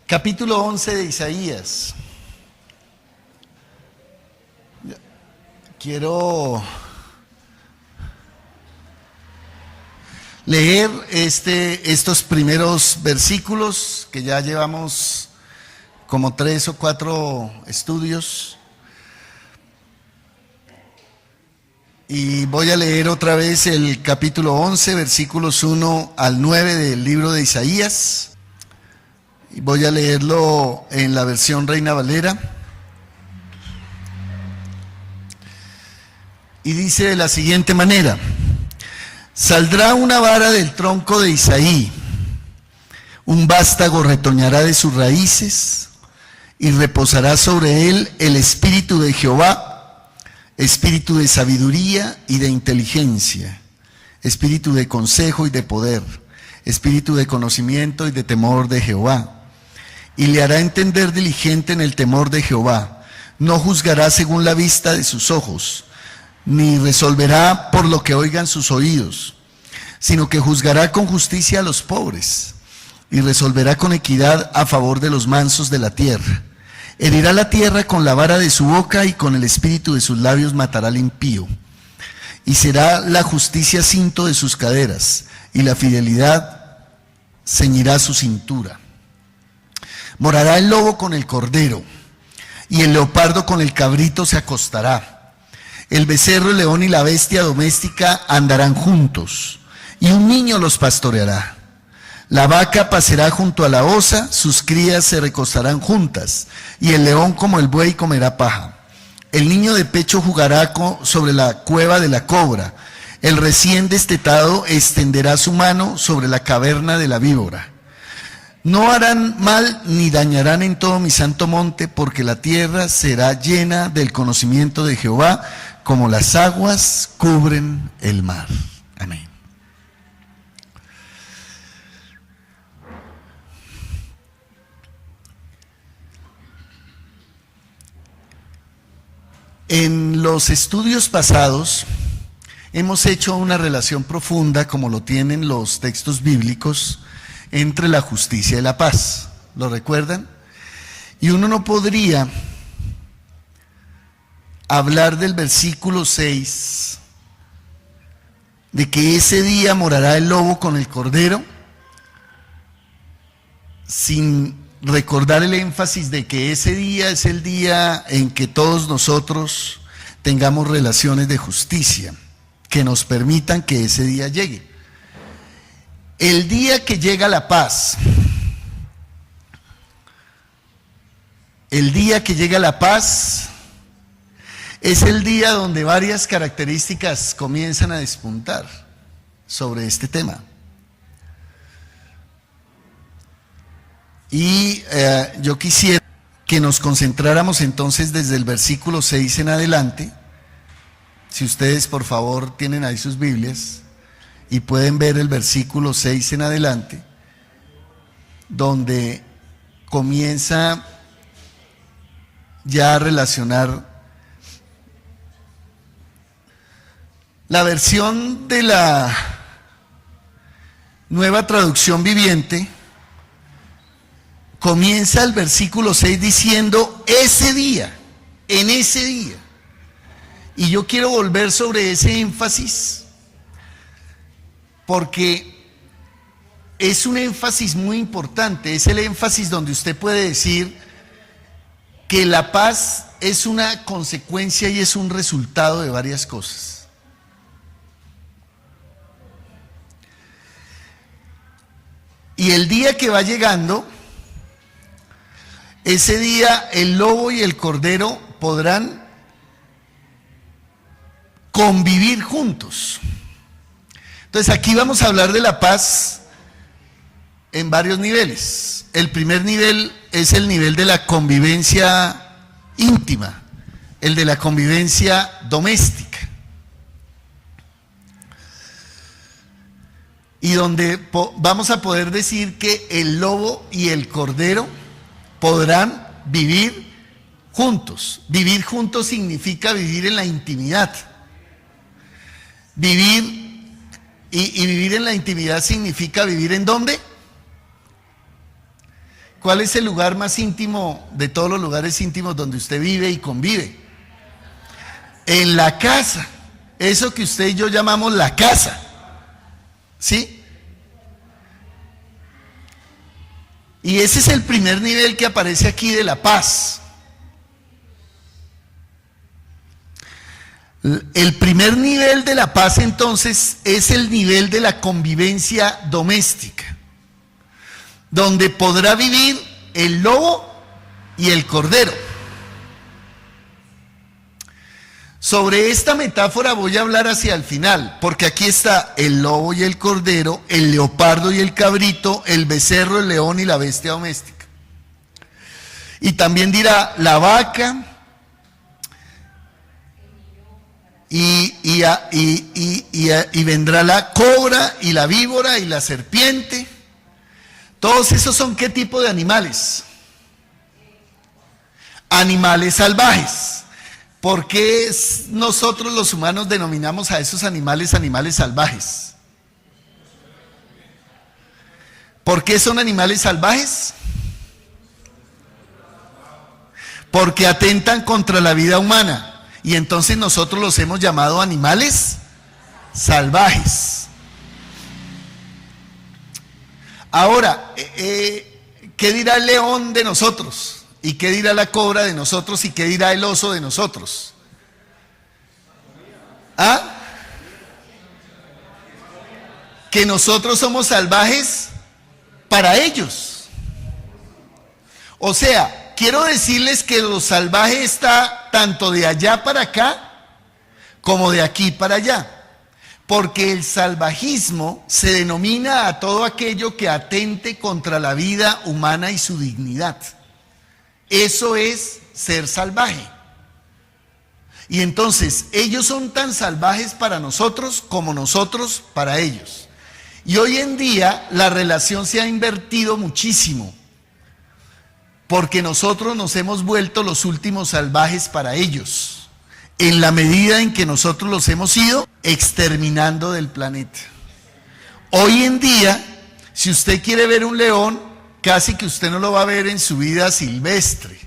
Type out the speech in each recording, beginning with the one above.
Capítulo 11 de Isaías. Quiero leer estos primeros versículos que ya llevamos como 3 o 4 estudios. Y voy a leer otra vez el capítulo 11, versículos 1 al 9 del libro de Isaías. Y voy a leerlo en la versión Reina Valera. Y dice de la siguiente manera: saldrá una vara del tronco de Isaí, un vástago retoñará de sus raíces, y reposará sobre él el espíritu de Jehová, espíritu de sabiduría y de inteligencia, espíritu de consejo y de poder, espíritu de conocimiento y de temor de Jehová. Y le hará entender diligente en el temor de Jehová. No juzgará según la vista de sus ojos, ni resolverá por lo que oigan sus oídos, sino que juzgará con justicia a los pobres, y resolverá con equidad a favor de los mansos de la tierra. Herirá la tierra con la vara de su boca, y con el espíritu de sus labios matará al impío. Y será la justicia cinto de sus caderas, y la fidelidad ceñirá su cintura. Morará el lobo con el cordero, y el leopardo con el cabrito se acostará. El becerro, el león y la bestia doméstica andarán juntos, y un niño los pastoreará. La vaca pasará junto a la osa, sus crías se recostarán juntas, y el león como el buey comerá paja. El niño de pecho jugará sobre la cueva de la cobra, el recién destetado extenderá su mano sobre la caverna de la víbora. No harán mal ni dañarán en todo mi santo monte, porque la tierra será llena del conocimiento de Jehová, como las aguas cubren el mar. Amén. En los estudios pasados hemos hecho una relación profunda, como lo tienen los textos bíblicos, entre la justicia y la paz. ¿Lo recuerdan? Y uno no podría hablar del versículo 6, de que ese día morará el lobo con el cordero, sin recordar el énfasis de que ese día es el día en que todos nosotros tengamos relaciones de justicia, que nos permitan que ese día llegue. El día que llega la paz, el día que llega la paz es el día donde varias características comienzan a despuntar sobre este tema. Y yo quisiera que nos concentráramos entonces desde el versículo 6 en adelante. Si ustedes por favor tienen ahí sus Biblias y pueden ver el versículo 6 en adelante, donde comienza ya a relacionar la versión de la Nueva Traducción Viviente. Comienza el versículo 6 diciendo ese día, en ese día. Y yo quiero volver sobre ese énfasis, porque es un énfasis muy importante. Es el énfasis donde usted puede decir que la paz es una consecuencia y es un resultado de varias cosas. Y el día que va llegando, ese día el lobo y el cordero podrán convivir juntos. Entonces aquí vamos a hablar de la paz en varios niveles. El primer nivel es el nivel de la convivencia íntima, el de la convivencia doméstica. Y donde vamos a poder decir que el lobo y el cordero podrán vivir juntos. Vivir juntos significa vivir en la intimidad. Y vivir en la intimidad significa vivir ¿en dónde? ¿Cuál es el lugar más íntimo de todos los lugares íntimos donde usted vive y convive? En la casa. Eso que usted y yo llamamos la casa. ¿Sí? Y ese es el primer nivel que aparece aquí de la paz. El primer nivel de la paz entonces es el nivel de la convivencia doméstica, donde podrá vivir el lobo y el cordero. Sobre esta metáfora voy a hablar hacia el final, porque aquí está el lobo y el cordero, el leopardo y el cabrito, el becerro, el león y la bestia doméstica. Y también dirá la vaca y vendrá la cobra y la víbora y la serpiente. Todos esos son ¿qué tipo de animales? Animales salvajes. ¿Por qué nosotros los humanos denominamos a esos animales animales salvajes? ¿Por qué son animales salvajes? Porque atentan contra la vida humana. Y entonces nosotros los hemos llamado animales salvajes. Ahora, ¿qué dirá el león de nosotros? ¿Y qué dirá la cobra de nosotros? ¿Y qué dirá el oso de nosotros? ¿Ah? Que nosotros somos salvajes para ellos. O sea, quiero decirles que lo salvaje está tanto de allá para acá como de aquí para allá. Porque el salvajismo se denomina a todo aquello que atente contra la vida humana y su dignidad. Eso es ser salvaje. Y entonces, ellos son tan salvajes para nosotros como nosotros para ellos. Y hoy en día la relación se ha invertido muchísimo, porque nosotros nos hemos vuelto los últimos salvajes para ellos, en la medida en que nosotros los hemos ido exterminando del planeta. Hoy en día, si usted quiere ver un león, casi que usted no lo va a ver en su vida silvestre,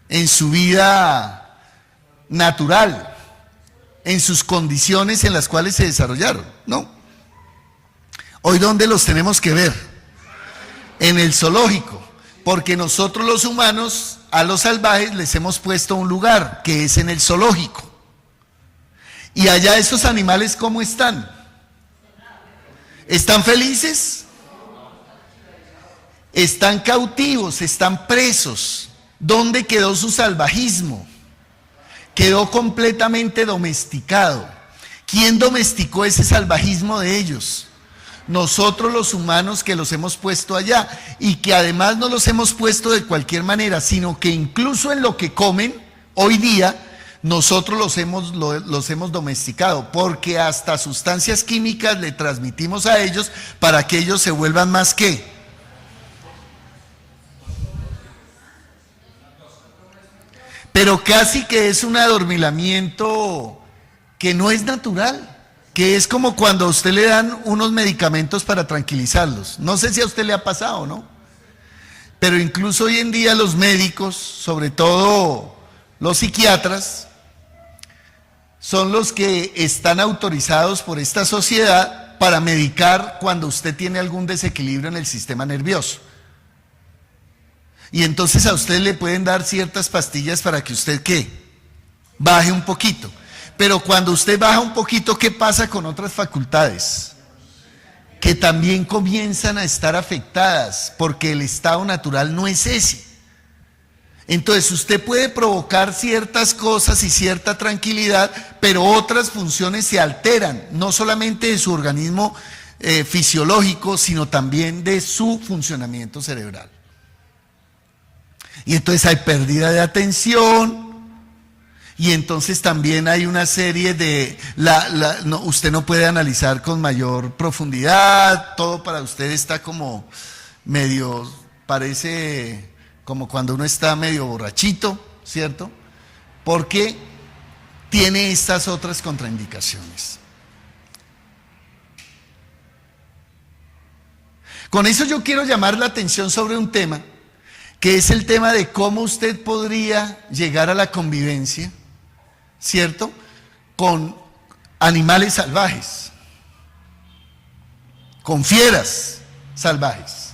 en su vida natural, en sus condiciones en las cuales se desarrollaron. No. Hoy, ¿dónde los tenemos que ver? En el zoológico, porque nosotros los humanos a los salvajes les hemos puesto un lugar, que es en el zoológico. Y allá esos animales, ¿cómo están? ¿Están felices? Están cautivos, están presos. ¿Dónde quedó su salvajismo? Quedó completamente domesticado. ¿Quién domesticó ese salvajismo de ellos? Nosotros los humanos que los hemos puesto allá, y que además no los hemos puesto de cualquier manera, sino que incluso en lo que comen hoy día nosotros los hemos domesticado, porque hasta sustancias químicas le transmitimos a ellos para que ellos se vuelvan más ¿qué? Pero casi que es un adormilamiento que no es natural, que es como cuando a usted le dan unos medicamentos para tranquilizarlos. No sé si a usted le ha pasado, ¿no? Pero incluso hoy en día los médicos, sobre todo los psiquiatras, son los que están autorizados por esta sociedad para medicar cuando usted tiene algún desequilibrio en el sistema nervioso. Y entonces a usted le pueden dar ciertas pastillas para que usted, ¿qué? Baje un poquito. Pero cuando usted baja un poquito, ¿qué pasa con otras facultades? Que también comienzan a estar afectadas, porque el estado natural no es ese. Entonces usted puede provocar ciertas cosas y cierta tranquilidad, pero otras funciones se alteran, no solamente de su organismo fisiológico, sino también de su funcionamiento cerebral. Y entonces hay pérdida de atención, y entonces también hay una serie de, usted no puede analizar con mayor profundidad, todo para usted está como medio, parece como cuando uno está medio borrachito, ¿cierto? Porque tiene estas otras contraindicaciones. Con eso yo quiero llamar la atención sobre un tema que es el tema de cómo usted podría llegar a la convivencia, ¿cierto?, con animales salvajes, con fieras salvajes.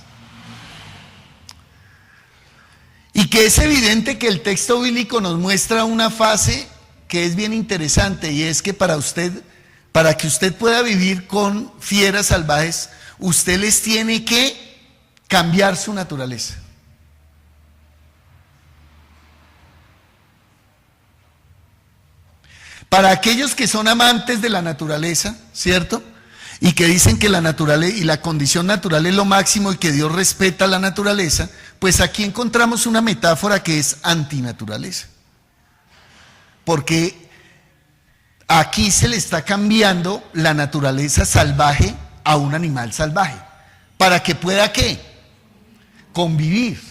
Y que es evidente que el texto bíblico nos muestra una fase que es bien interesante, y es que para que usted pueda vivir con fieras salvajes, usted les tiene que cambiar su naturaleza. Para aquellos que son amantes de la naturaleza, ¿cierto?, y que dicen que la naturaleza y la condición natural es lo máximo y que Dios respeta la naturaleza, pues aquí encontramos una metáfora que es antinaturaleza. Porque aquí se le está cambiando la naturaleza salvaje a un animal salvaje, para que pueda, ¿qué?, convivir.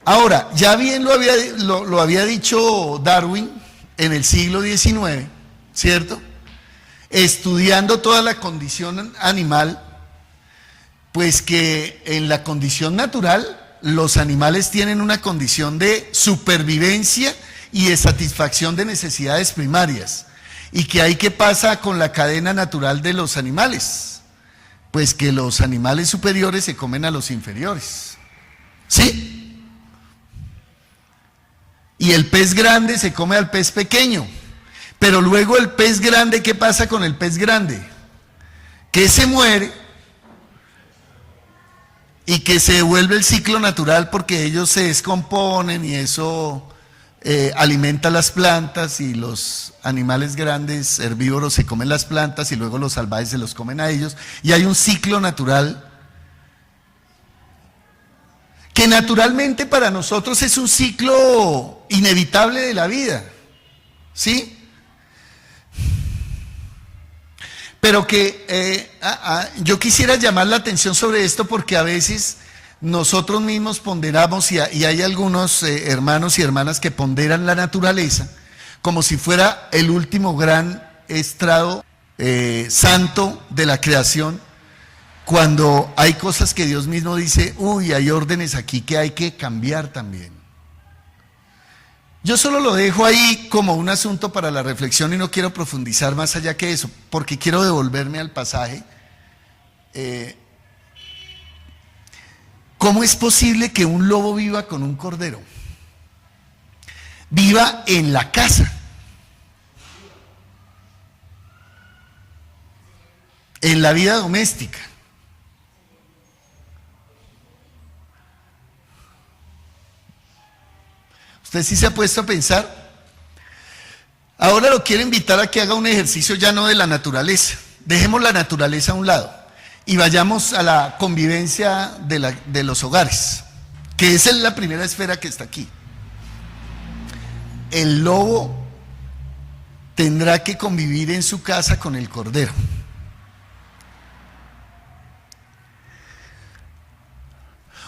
Ahora, ya bien lo había dicho Darwin en el siglo XIX, ¿cierto?, estudiando toda la condición animal, pues que en la condición natural los animales tienen una condición de supervivencia y de satisfacción de necesidades primarias. ¿Y que hay que pasa con la cadena natural de los animales? Pues que los animales superiores se comen a los inferiores, ¿sí? Y el pez grande se come al pez pequeño. Pero luego el pez grande, ¿qué pasa con el pez grande? Que se muere y que se devuelve el ciclo natural porque ellos se descomponen y eso alimenta las plantas, y los animales grandes herbívoros se comen las plantas y luego los salvajes se los comen a ellos, y hay un ciclo natural que naturalmente para nosotros es un ciclo inevitable de la vida, ¿sí? Pero que yo quisiera llamar la atención sobre esto porque a veces nosotros mismos ponderamos, y hay algunos hermanos y hermanas que ponderan la naturaleza como si fuera el último gran estrado santo de la creación, cuando hay cosas que Dios mismo dice, uy, hay órdenes aquí que hay que cambiar también. Yo solo lo dejo ahí como un asunto para la reflexión y no quiero profundizar más allá que eso, porque quiero devolverme al pasaje. ¿Cómo es posible que un lobo viva con un cordero? Viva en la casa, en la vida doméstica. ¿Usted sí se ha puesto a pensar? Ahora lo quiero invitar a que haga un ejercicio ya no de la naturaleza. Dejemos la naturaleza a un lado y vayamos a la convivencia de los hogares, que esa es la primera esfera que está aquí. El lobo tendrá que convivir en su casa con el cordero.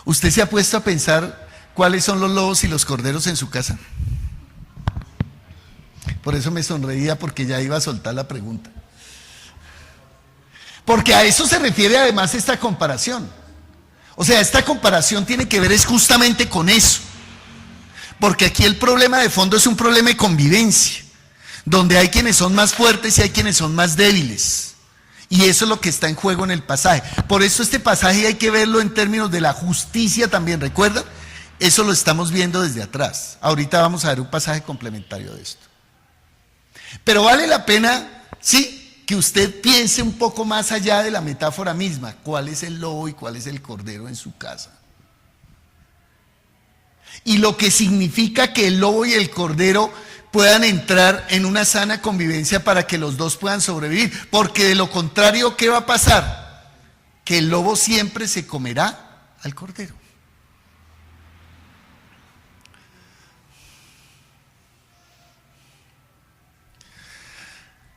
¿Usted se ha puesto a pensar cuáles son los lobos y los corderos en su casa? Por eso me sonreía, porque ya iba a soltar la pregunta. Porque a eso se refiere además esta comparación. O sea, esta comparación tiene que ver es justamente con eso. Porque aquí el problema de fondo es un problema de convivencia, donde hay quienes son más fuertes y hay quienes son más débiles. Y eso es lo que está en juego en el pasaje. Por eso este pasaje hay que verlo en términos de la justicia también, ¿recuerdan? Eso lo estamos viendo desde atrás. Ahorita vamos a ver un pasaje complementario de esto. Pero vale la pena, sí, que usted piense un poco más allá de la metáfora misma. ¿Cuál es el lobo y cuál es el cordero en su casa? Y lo que significa que el lobo y el cordero puedan entrar en una sana convivencia para que los dos puedan sobrevivir. Porque de lo contrario, ¿qué va a pasar? Que el lobo siempre se comerá al cordero.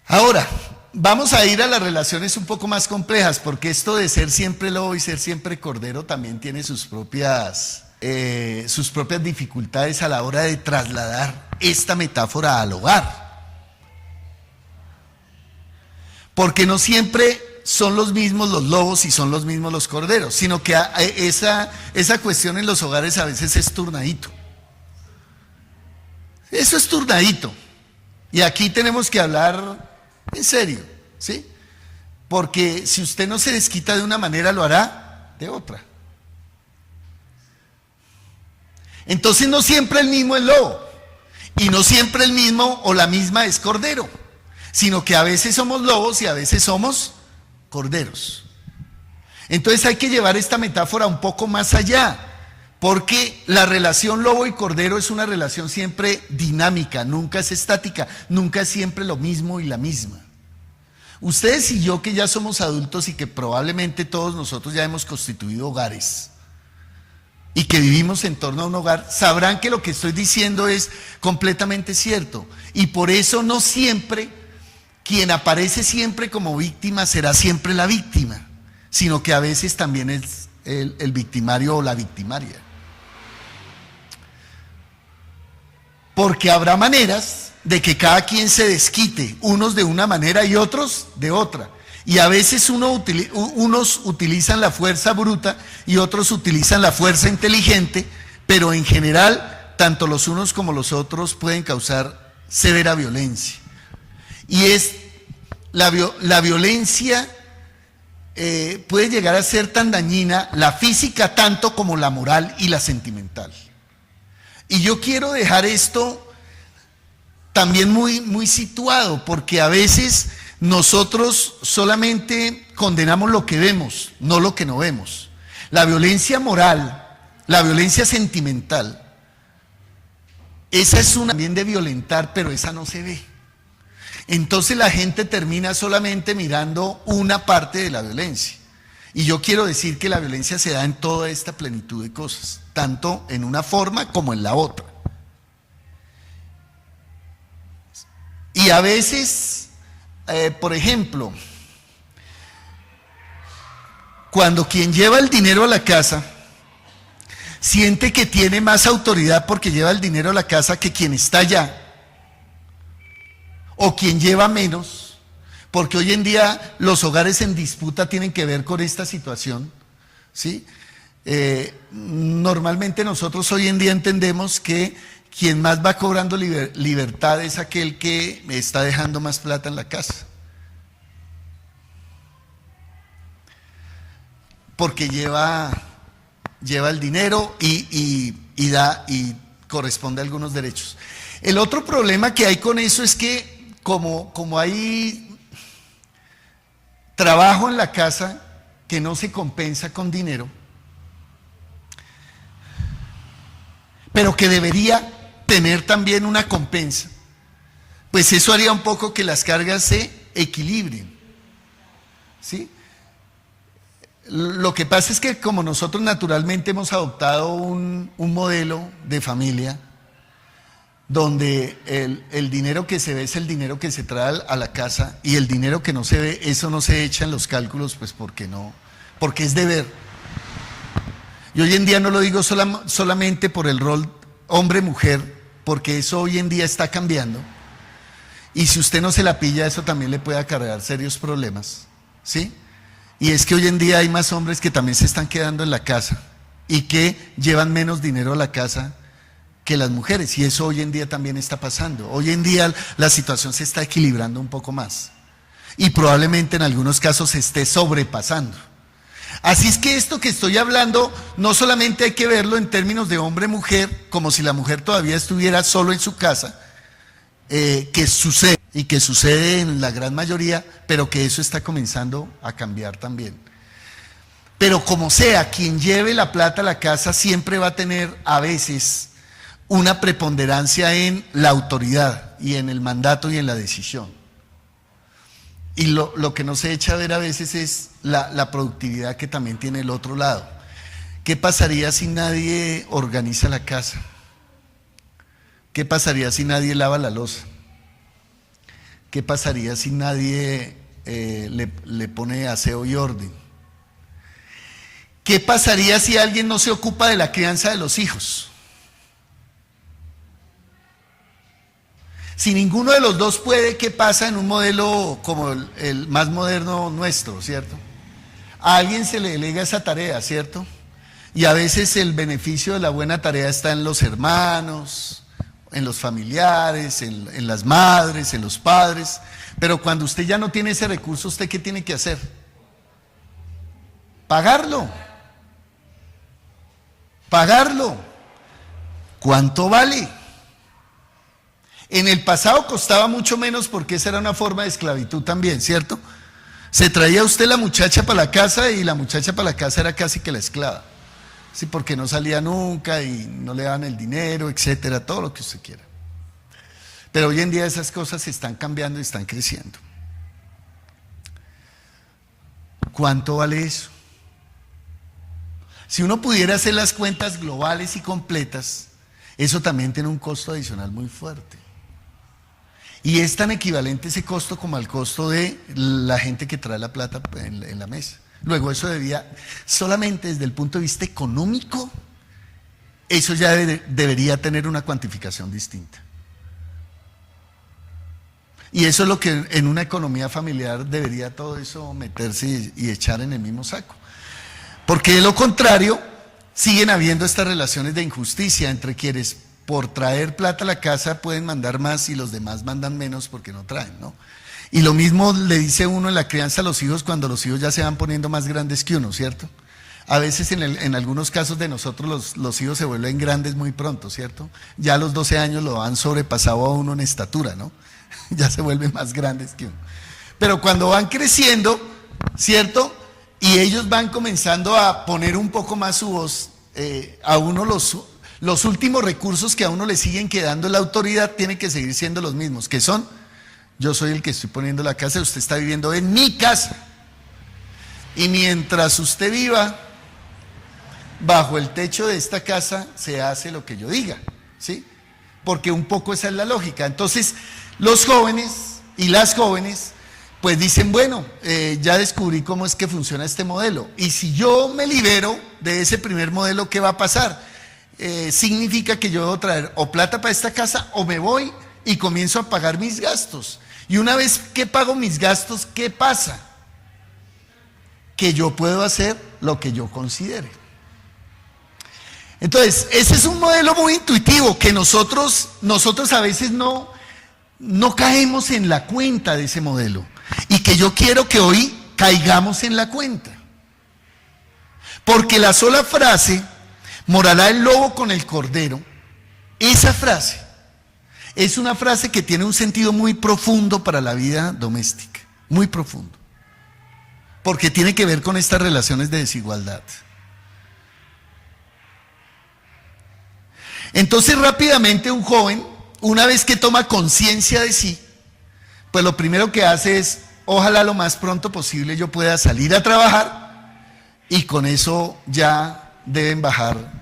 Ahora, vamos a ir a las relaciones un poco más complejas, porque esto de ser siempre lobo y ser siempre cordero también tiene sus propias dificultades a la hora de trasladar esta metáfora al hogar. Porque no siempre son los mismos los lobos y son los mismos los corderos, sino que esa cuestión en los hogares a veces es turnadito. Eso es turnadito. Y aquí tenemos que hablar en serio, ¿sí? Porque si usted no se desquita de una manera, lo hará de otra. Entonces no siempre el mismo es lobo, y no siempre el mismo o la misma es cordero, sino que a veces somos lobos y a veces somos corderos. Entonces hay que llevar esta metáfora un poco más allá, porque la relación lobo y cordero es una relación siempre dinámica, nunca es estática, nunca es siempre lo mismo y la misma. Ustedes y yo, que ya somos adultos y que probablemente todos nosotros ya hemos constituido hogares y que vivimos en torno a un hogar, sabrán que lo que estoy diciendo es completamente cierto. Y por eso no siempre quien aparece siempre como víctima será siempre la víctima, sino que a veces también es el victimario o la victimaria. Porque habrá maneras de que cada quien se desquite, unos de una manera y otros de otra. Y a veces unos utilizan la fuerza bruta y otros utilizan la fuerza inteligente, pero en general, tanto los unos como los otros pueden causar severa violencia. Y la violencia puede llegar a ser tan dañina, la física tanto como la moral y la sentimental. Y yo quiero dejar esto también muy situado, porque a veces nosotros solamente condenamos lo que vemos, no lo que no vemos. La violencia moral, la violencia sentimental, esa es una también de violentar, pero esa no se ve. Entonces la gente termina solamente mirando una parte de la violencia. Y yo quiero decir que la violencia se da en toda esta plenitud de cosas, tanto en una forma como en la otra. Y a veces, por ejemplo, cuando quien lleva el dinero a la casa siente que tiene más autoridad porque lleva el dinero a la casa que quien está allá, o quien lleva menos, porque hoy en día los hogares en disputa tienen que ver con esta situación, ¿sí? Normalmente nosotros hoy en día entendemos que quien más va cobrando libertad es aquel que está dejando más plata en la casa, porque lleva el dinero y corresponde a algunos derechos. El otro problema que hay con eso es que como hay trabajo en la casa que no se compensa con dinero, pero que debería tener también una compensa, pues eso haría un poco que las cargas se equilibren, ¿sí? Lo que pasa es que como nosotros naturalmente hemos adoptado un modelo de familia donde el dinero que se ve es el dinero que se trae a la casa, y el dinero que no se ve, eso no se echa en los cálculos, pues porque es deber. Y hoy en día no lo digo solamente por el rol hombre-mujer, porque eso hoy en día está cambiando, y si usted no se la pilla, eso también le puede acarrear serios problemas, ¿sí? Y es que hoy en día hay más hombres que también se están quedando en la casa y que llevan menos dinero a la casa que las mujeres, y eso hoy en día también está pasando. Hoy en día la situación se está equilibrando un poco más y probablemente en algunos casos se esté sobrepasando. Así es que esto que estoy hablando no solamente hay que verlo en términos de hombre-mujer, como si la mujer todavía estuviera solo en su casa, que sucede y que sucede en la gran mayoría, pero que eso está comenzando a cambiar también. Pero como sea, quien lleve la plata a la casa siempre va a tener a veces una preponderancia en la autoridad y en el mandato y en la decisión. Y lo que no se echa a ver a veces es la productividad que también tiene el otro lado. ¿Qué pasaría si nadie organiza la casa? ¿Qué pasaría si nadie lava la loza? ¿Qué pasaría si nadie le pone aseo y orden? ¿Qué pasaría si alguien no se ocupa de la crianza de los hijos? Si ninguno de los dos puede, ¿qué pasa en un modelo como el más moderno nuestro, cierto? A alguien se le delega esa tarea, ¿cierto? Y a veces el beneficio de la buena tarea está en los hermanos, en los familiares, en las madres, en los padres. Pero cuando usted ya no tiene ese recurso, ¿usted qué tiene que hacer? Pagarlo. Pagarlo. ¿Cuánto vale? En el pasado costaba mucho menos porque esa era una forma de esclavitud también, ¿cierto? Se traía usted la muchacha para la casa y la muchacha para la casa era casi que la esclava. Sí, porque no salía nunca y no le daban el dinero, etcétera, todo lo que usted quiera. Pero hoy en día esas cosas están cambiando y están creciendo. ¿Cuánto vale eso? Si uno pudiera hacer las cuentas globales y completas, eso también tiene un costo adicional muy fuerte. Y es tan equivalente ese costo como al costo de la gente que trae la plata en la mesa. Luego eso debía, solamente desde el punto de vista económico, eso ya debería tener una cuantificación distinta. Y eso es lo que en una economía familiar debería todo eso meterse y echar en el mismo saco. Porque de lo contrario, siguen habiendo estas relaciones de injusticia entre quienes por traer plata a la casa pueden mandar más y los demás mandan menos porque no traen, ¿no? Y lo mismo le dice uno en la crianza a los hijos cuando los hijos ya se van poniendo más grandes que uno, ¿cierto? A veces en algunos casos de nosotros los hijos se vuelven grandes muy pronto, ¿cierto? Ya a los 12 años lo han sobrepasado a uno en estatura, ¿no? Ya se vuelven más grandes que uno. Pero cuando van creciendo, ¿cierto? Y ellos van comenzando a poner un poco más su voz, a uno los últimos recursos que a uno le siguen quedando la autoridad tienen que seguir siendo los mismos, que son: yo soy el que estoy poniendo la casa, usted está viviendo en mi casa. Y mientras usted viva bajo el techo de esta casa, se hace lo que yo diga, ¿sí? Porque un poco esa es la lógica. Entonces, los jóvenes y las jóvenes, pues dicen, bueno, ya descubrí cómo es que funciona este modelo. Y si yo me libero de ese primer modelo, ¿qué va a pasar? Significa que yo debo traer o plata para esta casa o me voy y comienzo a pagar mis gastos. Y una vez que pago mis gastos, ¿qué pasa? Que yo puedo hacer lo que yo considere. Entonces, ese es un modelo muy intuitivo que nosotros a veces no caemos en la cuenta de ese modelo. Y que yo quiero que hoy caigamos en la cuenta. Porque la sola frase, morará el lobo con el cordero, esa frase es una frase que tiene un sentido muy profundo para la vida doméstica, muy profundo, porque tiene que ver con estas relaciones de desigualdad. Entonces rápidamente un joven, una vez que toma conciencia de sí, pues lo primero que hace es, ojalá lo más pronto posible yo pueda salir a trabajar, y con eso ya deben bajar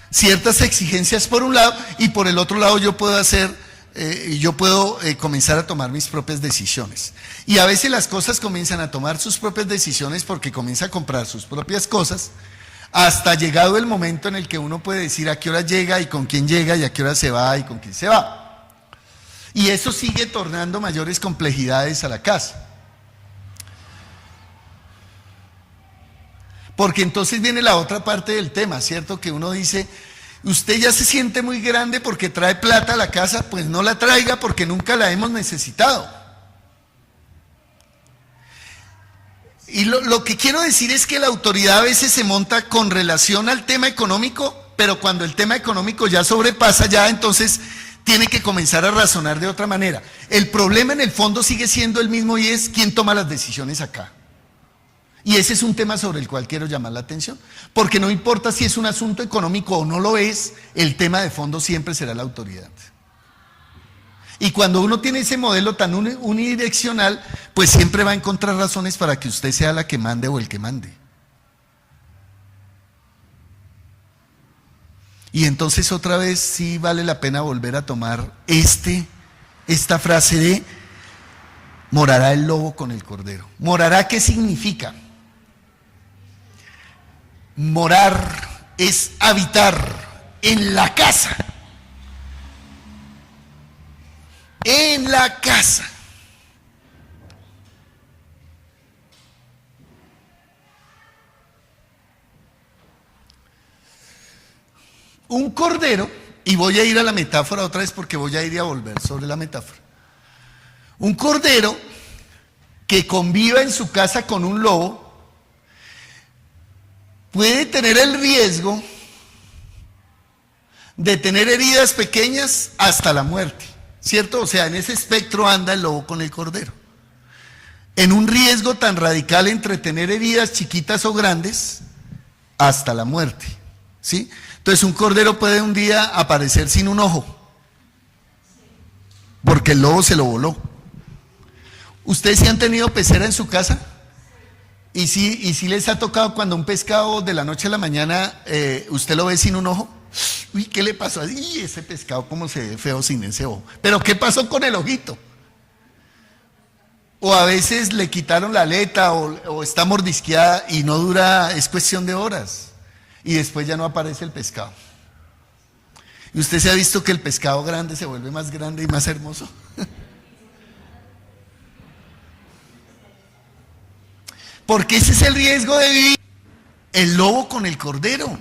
ciertas exigencias por un lado, y por el otro lado yo puedo comenzar a tomar mis propias decisiones. Y a veces las cosas comienzan a tomar sus propias decisiones porque comienza a comprar sus propias cosas, hasta llegado el momento en el que uno puede decir a qué hora llega y con quién llega y a qué hora se va y con quién se va. Y eso sigue tornando mayores complejidades a la casa. Porque entonces viene la otra parte del tema, ¿cierto? Que uno dice, usted ya se siente muy grande porque trae plata a la casa, pues no la traiga porque nunca la hemos necesitado. Y lo que quiero decir es que la autoridad a veces se monta con relación al tema económico, pero cuando el tema económico ya sobrepasa, ya entonces tiene que comenzar a razonar de otra manera. El problema en el fondo sigue siendo el mismo y es quién toma las decisiones acá. Y ese es un tema sobre el cual quiero llamar la atención, porque no importa si es un asunto económico o no lo es, el tema de fondo siempre será la autoridad. Y cuando uno tiene ese modelo tan unidireccional, pues siempre va a encontrar razones para que usted sea la que mande o el que mande. Y entonces otra vez sí vale la pena volver a tomar esta frase de morará el lobo con el cordero. ¿Morará qué significa? Morar es habitar en la casa en la casa. Un cordero, y voy a ir a la metáfora otra vez porque voy a ir y a volver sobre la metáfora. Un cordero que conviva en su casa con un lobo puede tener el riesgo de tener heridas pequeñas hasta la muerte, ¿cierto? O sea, en ese espectro anda el lobo con el cordero. En un riesgo tan radical entre tener heridas chiquitas o grandes hasta la muerte, ¿sí? Entonces un cordero puede un día aparecer sin un ojo, porque el lobo se lo voló. ¿Ustedes sí han tenido pecera en su casa? ¿Y si les ha tocado cuando un pescado de la noche a la mañana usted lo ve sin un ojo? Uy, ¿qué le pasó? Ay, ese pescado cómo se ve feo sin ese ojo. ¿Pero qué pasó con el ojito? O a veces le quitaron la aleta o está mordisqueada y no dura, es cuestión de horas. Y después ya no aparece el pescado. ¿Y usted se ha visto que el pescado grande se vuelve más grande y más hermoso? Porque ese es el riesgo de vivir el lobo con el cordero.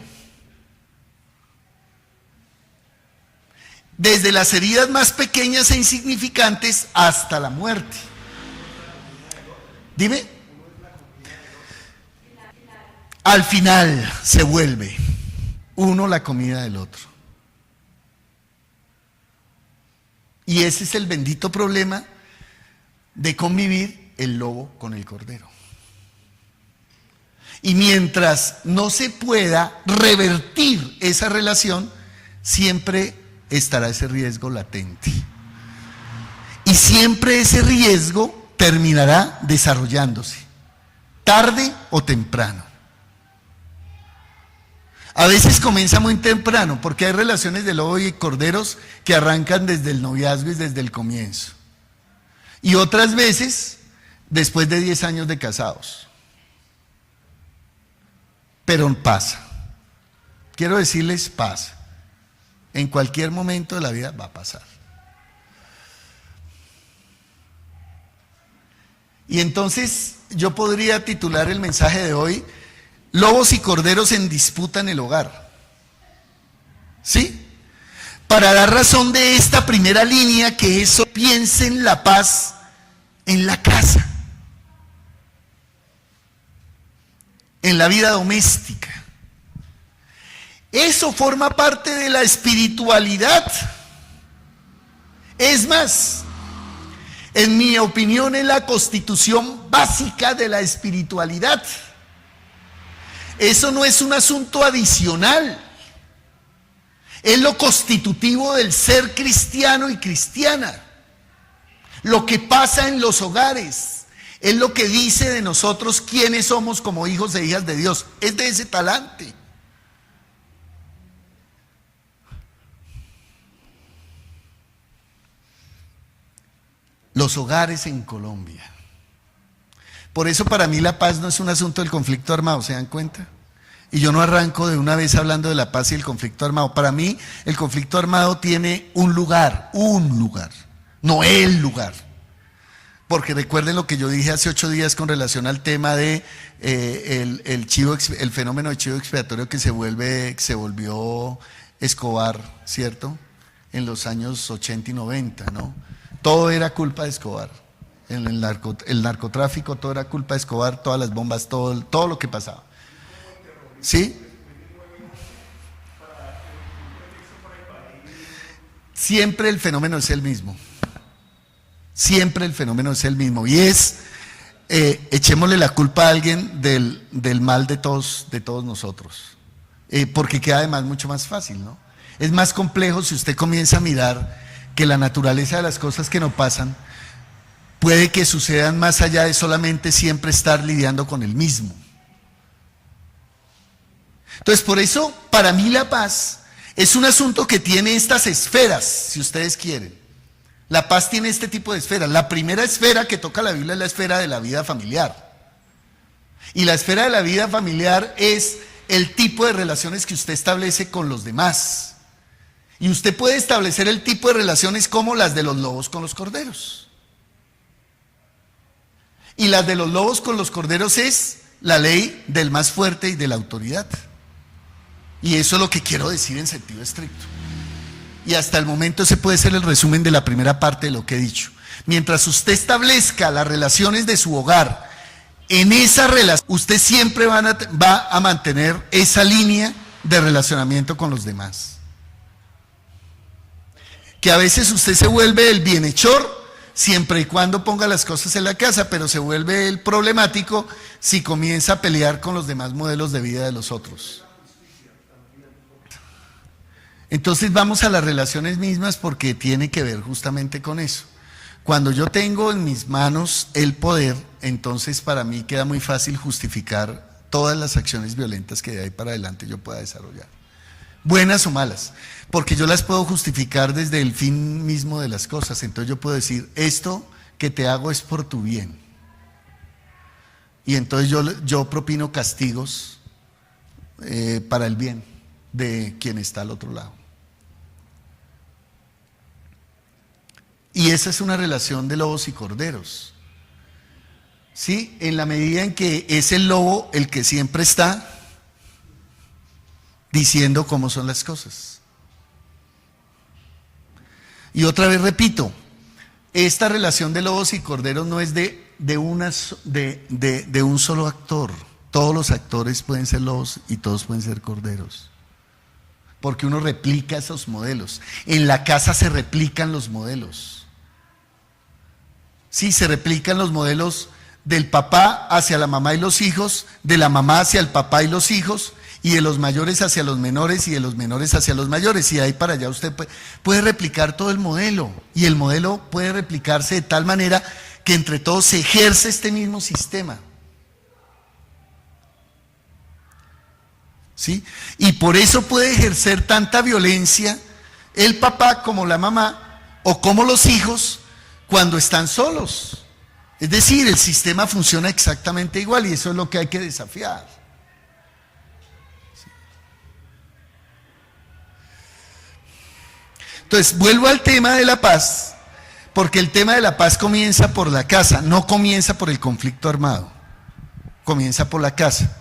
Desde las heridas más pequeñas e insignificantes hasta la muerte. Dime. Al final se vuelve uno la comida del otro. Y ese es el bendito problema de convivir el lobo con el cordero. Y mientras no se pueda revertir esa relación, siempre estará ese riesgo latente. Y siempre ese riesgo terminará desarrollándose, tarde o temprano. A veces comienza muy temprano, porque hay relaciones de lobo y corderos que arrancan desde el noviazgo y desde el comienzo. Y otras veces, después de 10 años de casados. Pero pasa. Quiero decirles, pasa. En cualquier momento de la vida va a pasar. Y entonces yo podría titular el mensaje de hoy: lobos y corderos en disputa en el hogar. ¿Sí? Para dar razón de esta primera línea, que eso piense en la paz en la casa, en la vida doméstica. Eso forma parte de la espiritualidad. Es más, en mi opinión, es la constitución básica de la espiritualidad. Eso no es un asunto adicional. Es lo constitutivo del ser cristiano y cristiana. Lo que pasa en los hogares es lo que dice de nosotros quiénes somos como hijos e hijas de Dios. Es de ese talante. Los hogares en Colombia. Por eso para mí la paz no es un asunto del conflicto armado, ¿se dan cuenta? Y yo no arranco de una vez hablando de la paz y el conflicto armado. Para mí el conflicto armado tiene un lugar, no el lugar. Porque recuerden lo que yo dije hace 8 días con relación al tema de el fenómeno de chivo expiatorio que se volvió Escobar, ¿cierto? En los años 80 y 90, ¿no? Todo era culpa de Escobar. El narcotráfico, todo era culpa de Escobar, todas las bombas, todo lo que pasaba. ¿Sí? Siempre el fenómeno es el mismo. Siempre el fenómeno es el mismo. Y es, echémosle la culpa a alguien del mal de todos nosotros. Porque queda además mucho más fácil, ¿no? Es más complejo si usted comienza a mirar que la naturaleza de las cosas que nos pasan puede que sucedan más allá de solamente siempre estar lidiando con el mismo. Entonces, por eso, para mí la paz es un asunto que tiene estas esferas, si ustedes quieren. La paz tiene este tipo de esferas. La primera esfera que toca la Biblia es la esfera de la vida familiar. Y la esfera de la vida familiar es el tipo de relaciones que usted establece con los demás. Y usted puede establecer el tipo de relaciones como las de los lobos con los corderos. Y las de los lobos con los corderos es la ley del más fuerte y de la autoridad. Y eso es lo que quiero decir en sentido estricto. Y hasta el momento ese puede ser el resumen de la primera parte de lo que he dicho. Mientras usted establezca las relaciones de su hogar, en esa relación, usted siempre va a mantener esa línea de relacionamiento con los demás. Que a veces usted se vuelve el bienhechor siempre y cuando ponga las cosas en la casa, pero se vuelve el problemático si comienza a pelear con los demás modelos de vida de los otros. Entonces vamos a las relaciones mismas porque tiene que ver justamente con eso. Cuando yo tengo en mis manos el poder, entonces para mí queda muy fácil justificar todas las acciones violentas que de ahí para adelante yo pueda desarrollar. Buenas o malas, porque yo las puedo justificar desde el fin mismo de las cosas. Entonces yo puedo decir, esto que te hago es por tu bien. Y entonces yo propino castigos para el bien de quien está al otro lado. Y esa es una relación de lobos y corderos. ¿Sí? En la medida en que es el lobo el que siempre está diciendo cómo son las cosas. Y otra vez repito, esta relación de lobos y corderos no es de un solo actor. Todos los actores pueden ser lobos y todos pueden ser corderos. Porque uno replica esos modelos. En la casa se replican los modelos. Sí, se replican los modelos del papá hacia la mamá y los hijos, de la mamá hacia el papá y los hijos, y de los mayores hacia los menores y de los menores hacia los mayores. Y de ahí para allá usted puede replicar todo el modelo. Y el modelo puede replicarse de tal manera que entre todos se ejerce este mismo sistema. ¿Sí? Y por eso puede ejercer tanta violencia el papá como la mamá o como los hijos cuando están solos. Es decir, el sistema funciona exactamente igual y eso es lo que hay que desafiar. Entonces, vuelvo al tema de la paz, porque el tema de la paz comienza por la casa, no comienza por el conflicto armado, comienza por la casa.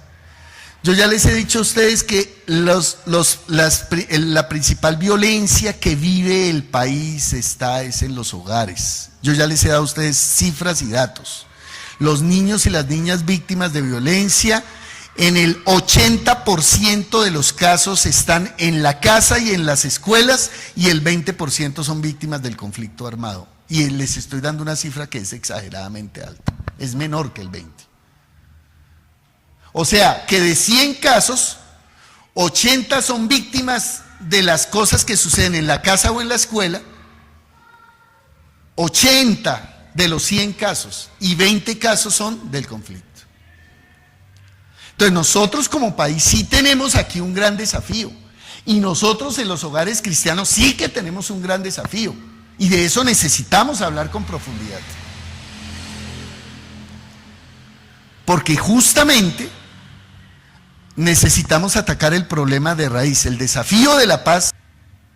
Yo ya les he dicho a ustedes que la principal violencia que vive el país es en los hogares. Yo ya les he dado a ustedes cifras y datos. Los niños y las niñas víctimas de violencia, en el 80% de los casos están en la casa y en las escuelas, y el 20% son víctimas del conflicto armado. Y les estoy dando una cifra que es exageradamente alta, es menor que el 20%. O sea, que de 100 casos, 80 son víctimas de las cosas que suceden en la casa o en la escuela, 80 de los 100 casos, y 20 casos son del conflicto. Entonces nosotros como país sí tenemos aquí un gran desafío, y nosotros en los hogares cristianos sí que tenemos un gran desafío, y de eso necesitamos hablar con profundidad. Porque justamente necesitamos atacar el problema de raíz. El desafío de la paz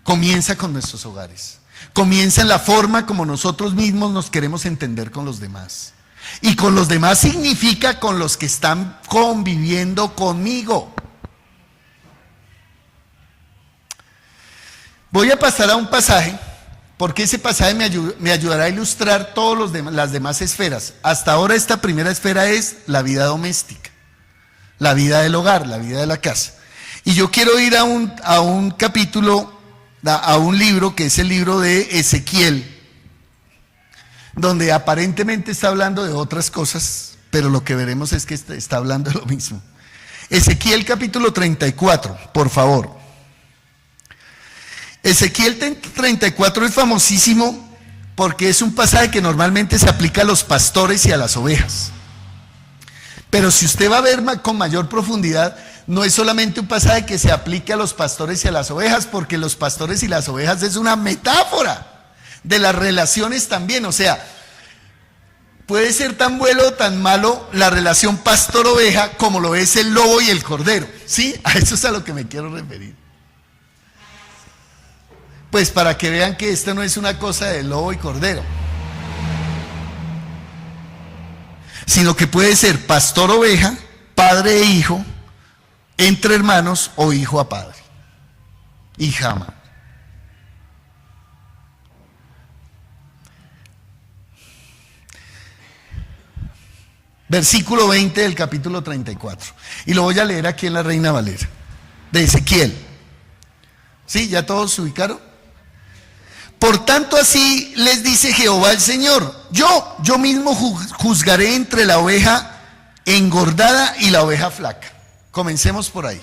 comienza con nuestros hogares. Comienza en la forma como nosotros mismos nos queremos entender con los demás. Y con los demás significa con los que están conviviendo conmigo. Voy a pasar a un pasaje, porque ese pasaje me ayudará a ilustrar todas las demás esferas. Hasta ahora esta primera esfera es la vida doméstica, la vida del hogar, la vida de la casa. Y yo quiero ir a un capítulo, a un libro que es el libro de Ezequiel, donde aparentemente está hablando de otras cosas, pero lo que veremos es que está hablando de lo mismo. Ezequiel capítulo 34, por favor. Ezequiel 34 es famosísimo porque es un pasaje que normalmente se aplica a los pastores y a las ovejas. Pero si usted va a ver con mayor profundidad, no es solamente un pasaje que se aplique a los pastores y a las ovejas, porque los pastores y las ovejas es una metáfora de las relaciones también. O sea, puede ser tan bueno o tan malo la relación pastor-oveja como lo es el lobo y el cordero. ¿Sí? A eso es a lo que me quiero referir. Pues para que vean que esto no es una cosa de lobo y cordero, sino que puede ser pastor oveja, padre e hijo, entre hermanos o hijo a padre, hija a madre. Versículo 20 del capítulo 34. Y lo voy a leer aquí en la Reina Valera, de Ezequiel. ¿Sí? ¿Ya todos se ubicaron? Por tanto, así les dice Jehová el Señor: yo mismo juzgaré entre la oveja engordada y la oveja flaca. Comencemos por ahí.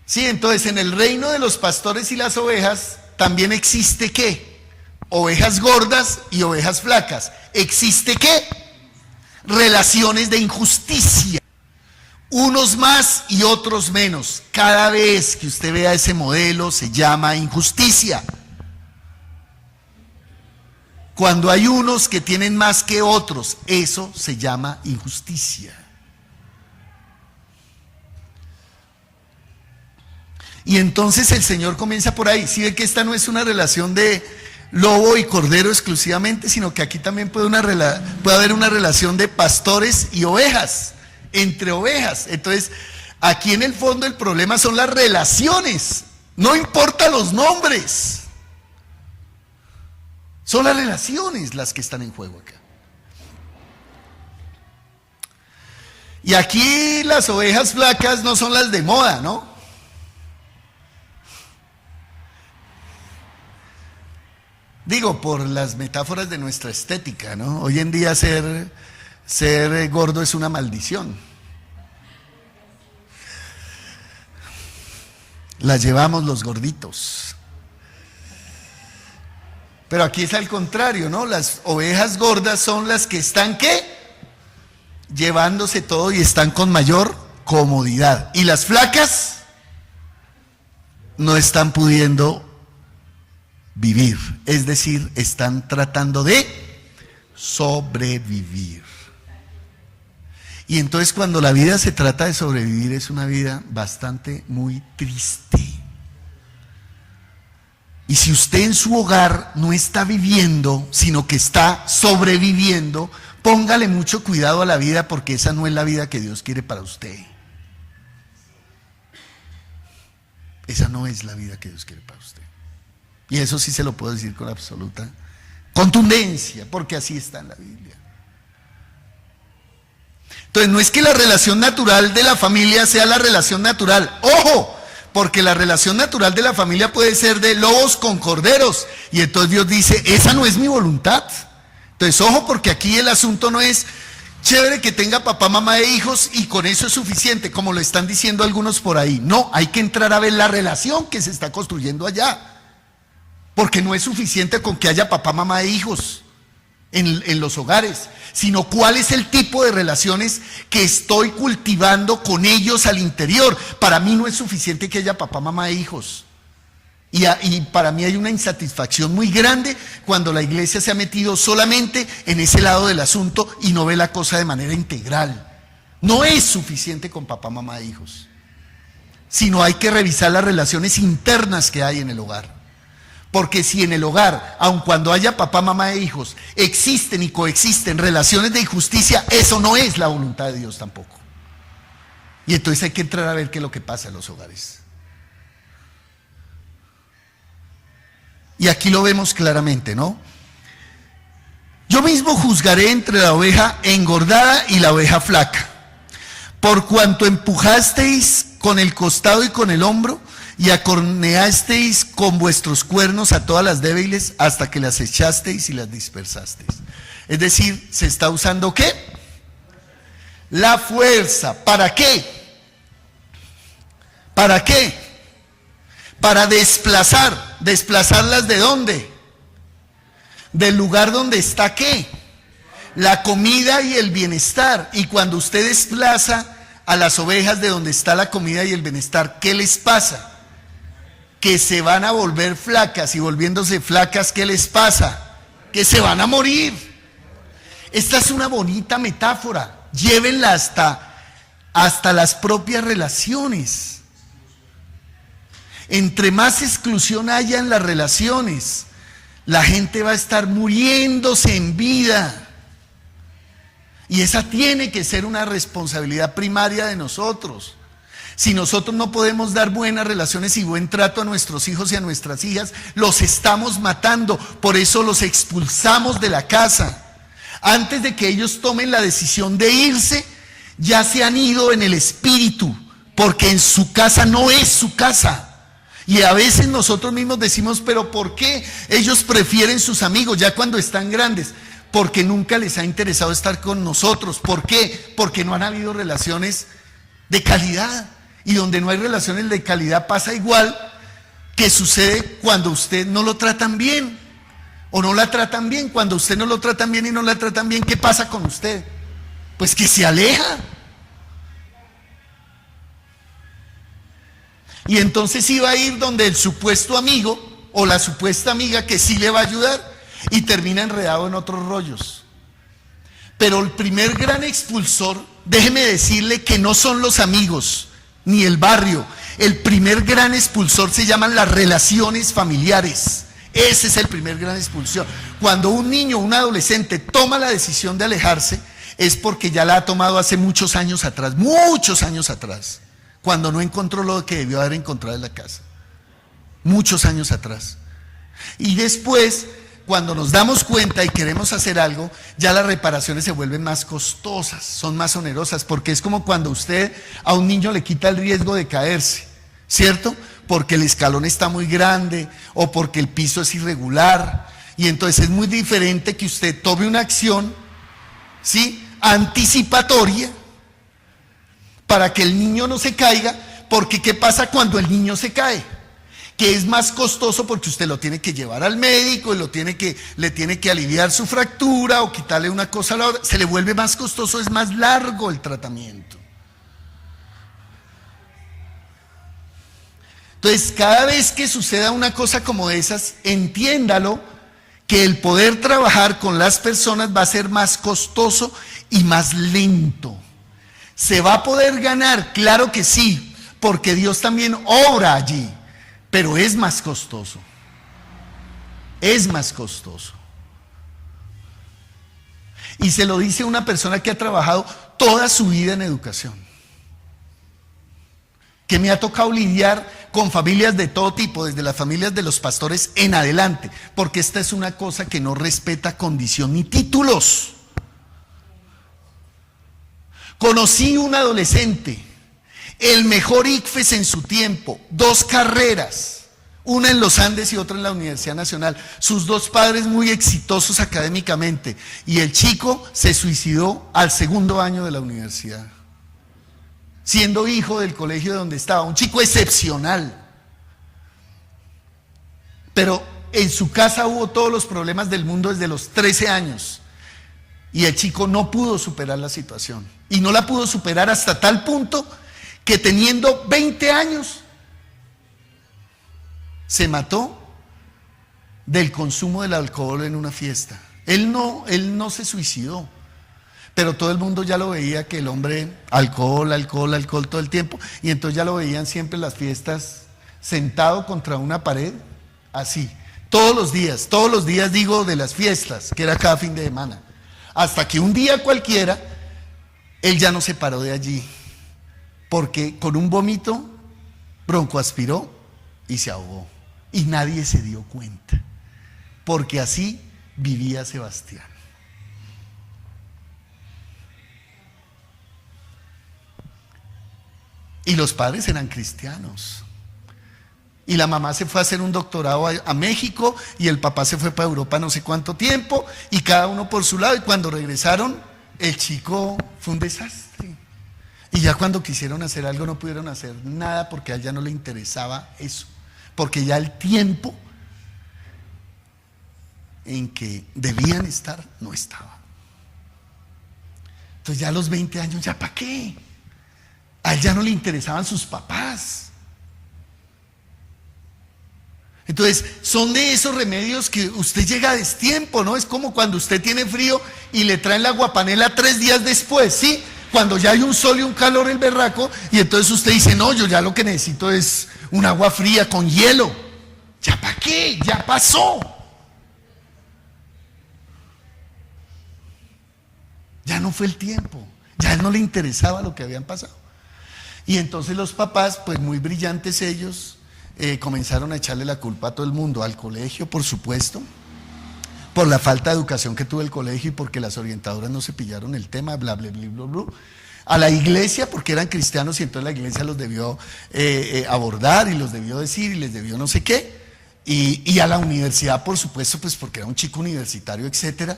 Sí, entonces en el reino de los pastores y las ovejas también existe ¿qué? Ovejas gordas y ovejas flacas. ¿Existe qué? Relaciones de injusticia. Unos más y otros menos. Cada vez que usted vea ese modelo se llama injusticia. Cuando hay unos que tienen más que otros, eso se llama injusticia. Y entonces el Señor comienza por ahí. Si ve que esta no es una relación de lobo y cordero exclusivamente, sino que aquí también puede haber una relación de pastores y ovejas, entre ovejas. Entonces, aquí en el fondo el problema son las relaciones, no importa los nombres, son las relaciones las que están en juego acá. Y aquí las ovejas flacas no son las de moda, ¿no? Digo, por las metáforas de nuestra estética, ¿no? Hoy en día ser gordo es una maldición. La llevamos los gorditos. Pero aquí es al contrario, ¿no? Las ovejas gordas son las que están, ¿qué? Llevándose todo y están con mayor comodidad. Y las flacas no están pudiendo vivir, es decir, están tratando de sobrevivir. Y entonces cuando la vida se trata de sobrevivir es una vida bastante muy triste. Y si usted en su hogar no está viviendo, sino que está sobreviviendo, póngale mucho cuidado a la vida, porque esa no es la vida que Dios quiere para usted. Esa no es la vida que Dios quiere para usted. Y eso sí se lo puedo decir con absoluta contundencia, porque así está en la Biblia. Entonces no es que la relación natural de la familia sea la relación natural. ¡Ojo! Porque la relación natural de la familia puede ser de lobos con corderos. Y entonces Dios dice, esa no es mi voluntad. Entonces ojo, porque aquí el asunto no es chévere que tenga papá, mamá e hijos y con eso es suficiente, como lo están diciendo algunos por ahí. No, hay que entrar a ver la relación que se está construyendo allá. Porque no es suficiente con que haya papá, mamá e hijos en los hogares, sino cuál es el tipo de relaciones que estoy cultivando con ellos al interior. Para mí no es suficiente que haya papá, mamá e hijos. Y para mí hay una insatisfacción muy grande cuando la iglesia se ha metido solamente en ese lado del asunto y no ve la cosa de manera integral. No es suficiente con papá, mamá e hijos, sino hay que revisar las relaciones internas que hay en el hogar. Porque si en el hogar, aun cuando haya papá, mamá e hijos, existen y coexisten relaciones de injusticia, eso no es la voluntad de Dios tampoco. Y entonces hay que entrar a ver qué es lo que pasa en los hogares. Y aquí lo vemos claramente, ¿no? Yo mismo juzgaré entre la oveja engordada y la oveja flaca. Por cuanto empujasteis con el costado y con el hombro, y acorneasteis con vuestros cuernos a todas las débiles hasta que las echasteis y las dispersasteis. Es decir, se está usando ¿qué? La fuerza. ¿Para qué? ¿Para qué? Para desplazar. ¿Desplazarlas de dónde? Del lugar donde está ¿qué? La comida y el bienestar. Y cuando usted desplaza a las ovejas de donde está la comida y el bienestar, ¿qué les pasa? Que se van a volver flacas, y volviéndose flacas, ¿qué les pasa? Que se van a morir. Esta es una bonita metáfora. Llévenla hasta las propias relaciones. Entre más exclusión haya en las relaciones, la gente va a estar muriéndose en vida. Y esa tiene que ser una responsabilidad primaria de nosotros. Si nosotros no podemos dar buenas relaciones y buen trato a nuestros hijos y a nuestras hijas, los estamos matando. Por eso los expulsamos de la casa. Antes de que ellos tomen la decisión de irse, ya se han ido en el espíritu, porque en su casa no es su casa. Y a veces nosotros mismos decimos, pero ¿por qué ellos prefieren sus amigos ya cuando están grandes? Porque nunca les ha interesado estar con nosotros. ¿Por qué? Porque no han habido relaciones de calidad. Y donde no hay relaciones de calidad pasa igual que sucede cuando usted no lo tratan bien o no la tratan bien. Cuando usted no lo tratan bien y no la tratan bien, ¿qué pasa con usted? Pues que se aleja. Y entonces iba a ir donde el supuesto amigo o la supuesta amiga que sí le va a ayudar y termina enredado en otros rollos. Pero el primer gran expulsor, déjeme decirle que no son los amigos ni el barrio. El primer gran expulsor se llaman las relaciones familiares. Ese es el primer gran expulsor. Cuando un niño o un adolescente toma la decisión de alejarse, es porque ya la ha tomado hace muchos años atrás, cuando no encontró lo que debió haber encontrado en la casa. Muchos años atrás. Y después, cuando nos damos cuenta y queremos hacer algo, ya las reparaciones se vuelven más costosas, son más onerosas, porque es como cuando usted a un niño le quita el riesgo de caerse, ¿cierto? Porque el escalón está muy grande o porque el piso es irregular. Y entonces es muy diferente que usted tome una acción, ¿sí?, anticipatoria para que el niño no se caiga, porque ¿qué pasa cuando el niño se cae? Que es más costoso porque usted lo tiene que llevar al médico y le tiene que aliviar su fractura o quitarle una cosa a la otra. Se le vuelve más costoso, es más largo el tratamiento. Entonces, cada vez que suceda una cosa como esas, entiéndalo, que el poder trabajar con las personas va a ser más costoso y más lento. ¿Se va a poder ganar? Claro que sí, porque Dios también obra allí, pero es más costoso. Es más costoso. Y se lo dice una persona que ha trabajado toda su vida en educación, que me ha tocado lidiar con familias de todo tipo, desde las familias de los pastores en adelante, porque esta es una cosa que no respeta condición ni títulos. Conocí un adolescente, el mejor ICFES en su tiempo, 2 carreras, una en los Andes y otra en la Universidad Nacional, sus 2 padres muy exitosos académicamente, y el chico se suicidó al 2.º año de la universidad, siendo hijo del colegio donde estaba, un chico excepcional. Pero en su casa hubo todos los problemas del mundo desde los 13 años. Y el chico no pudo superar la situación. Y no la pudo superar hasta tal punto que teniendo 20 años, se mató del consumo del alcohol en una fiesta. Él no se suicidó. Pero todo el mundo ya lo veía que el hombre, alcohol todo el tiempo, y entonces ya lo veían siempre en las fiestas sentado contra una pared, así, todos los días digo de las fiestas, que era cada fin de semana, hasta que un día cualquiera, él ya no se paró de allí, porque con un vómito broncoaspiró y se ahogó, y nadie se dio cuenta, porque así vivía Sebastián. Y los padres eran cristianos. Y la mamá se fue a hacer un doctorado a México y el papá se fue para Europa no sé cuánto tiempo y cada uno por su lado. Y cuando regresaron, el chico fue un desastre. Y ya cuando quisieron hacer algo no pudieron hacer nada porque a él ya no le interesaba eso. Porque ya el tiempo en que debían estar no estaba. Entonces ya a los 20 años, ¿ya para qué? A él ya no le interesaban sus papás. Entonces, son de esos remedios que usted llega a destiempo, ¿no? Es como cuando usted tiene frío y le traen la aguapanela 3 días después, ¿sí? Cuando ya hay un sol y un calor el berraco, y entonces usted dice, no, yo ya lo que necesito es un agua fría con hielo. ¿Ya para qué? Ya pasó. Ya no fue el tiempo. Ya a él no le interesaba lo que habían pasado. Y entonces los papás, pues muy brillantes ellos, comenzaron a echarle la culpa a todo el mundo, al colegio, por supuesto, por la falta de educación que tuvo el colegio y porque las orientadoras no se pillaron el tema, bla, bla, bla, bla, bla. A la iglesia, porque eran cristianos y entonces la iglesia los debió abordar y los debió decir y les debió no sé qué. Y a la universidad, por supuesto, pues porque era un chico universitario, etcétera.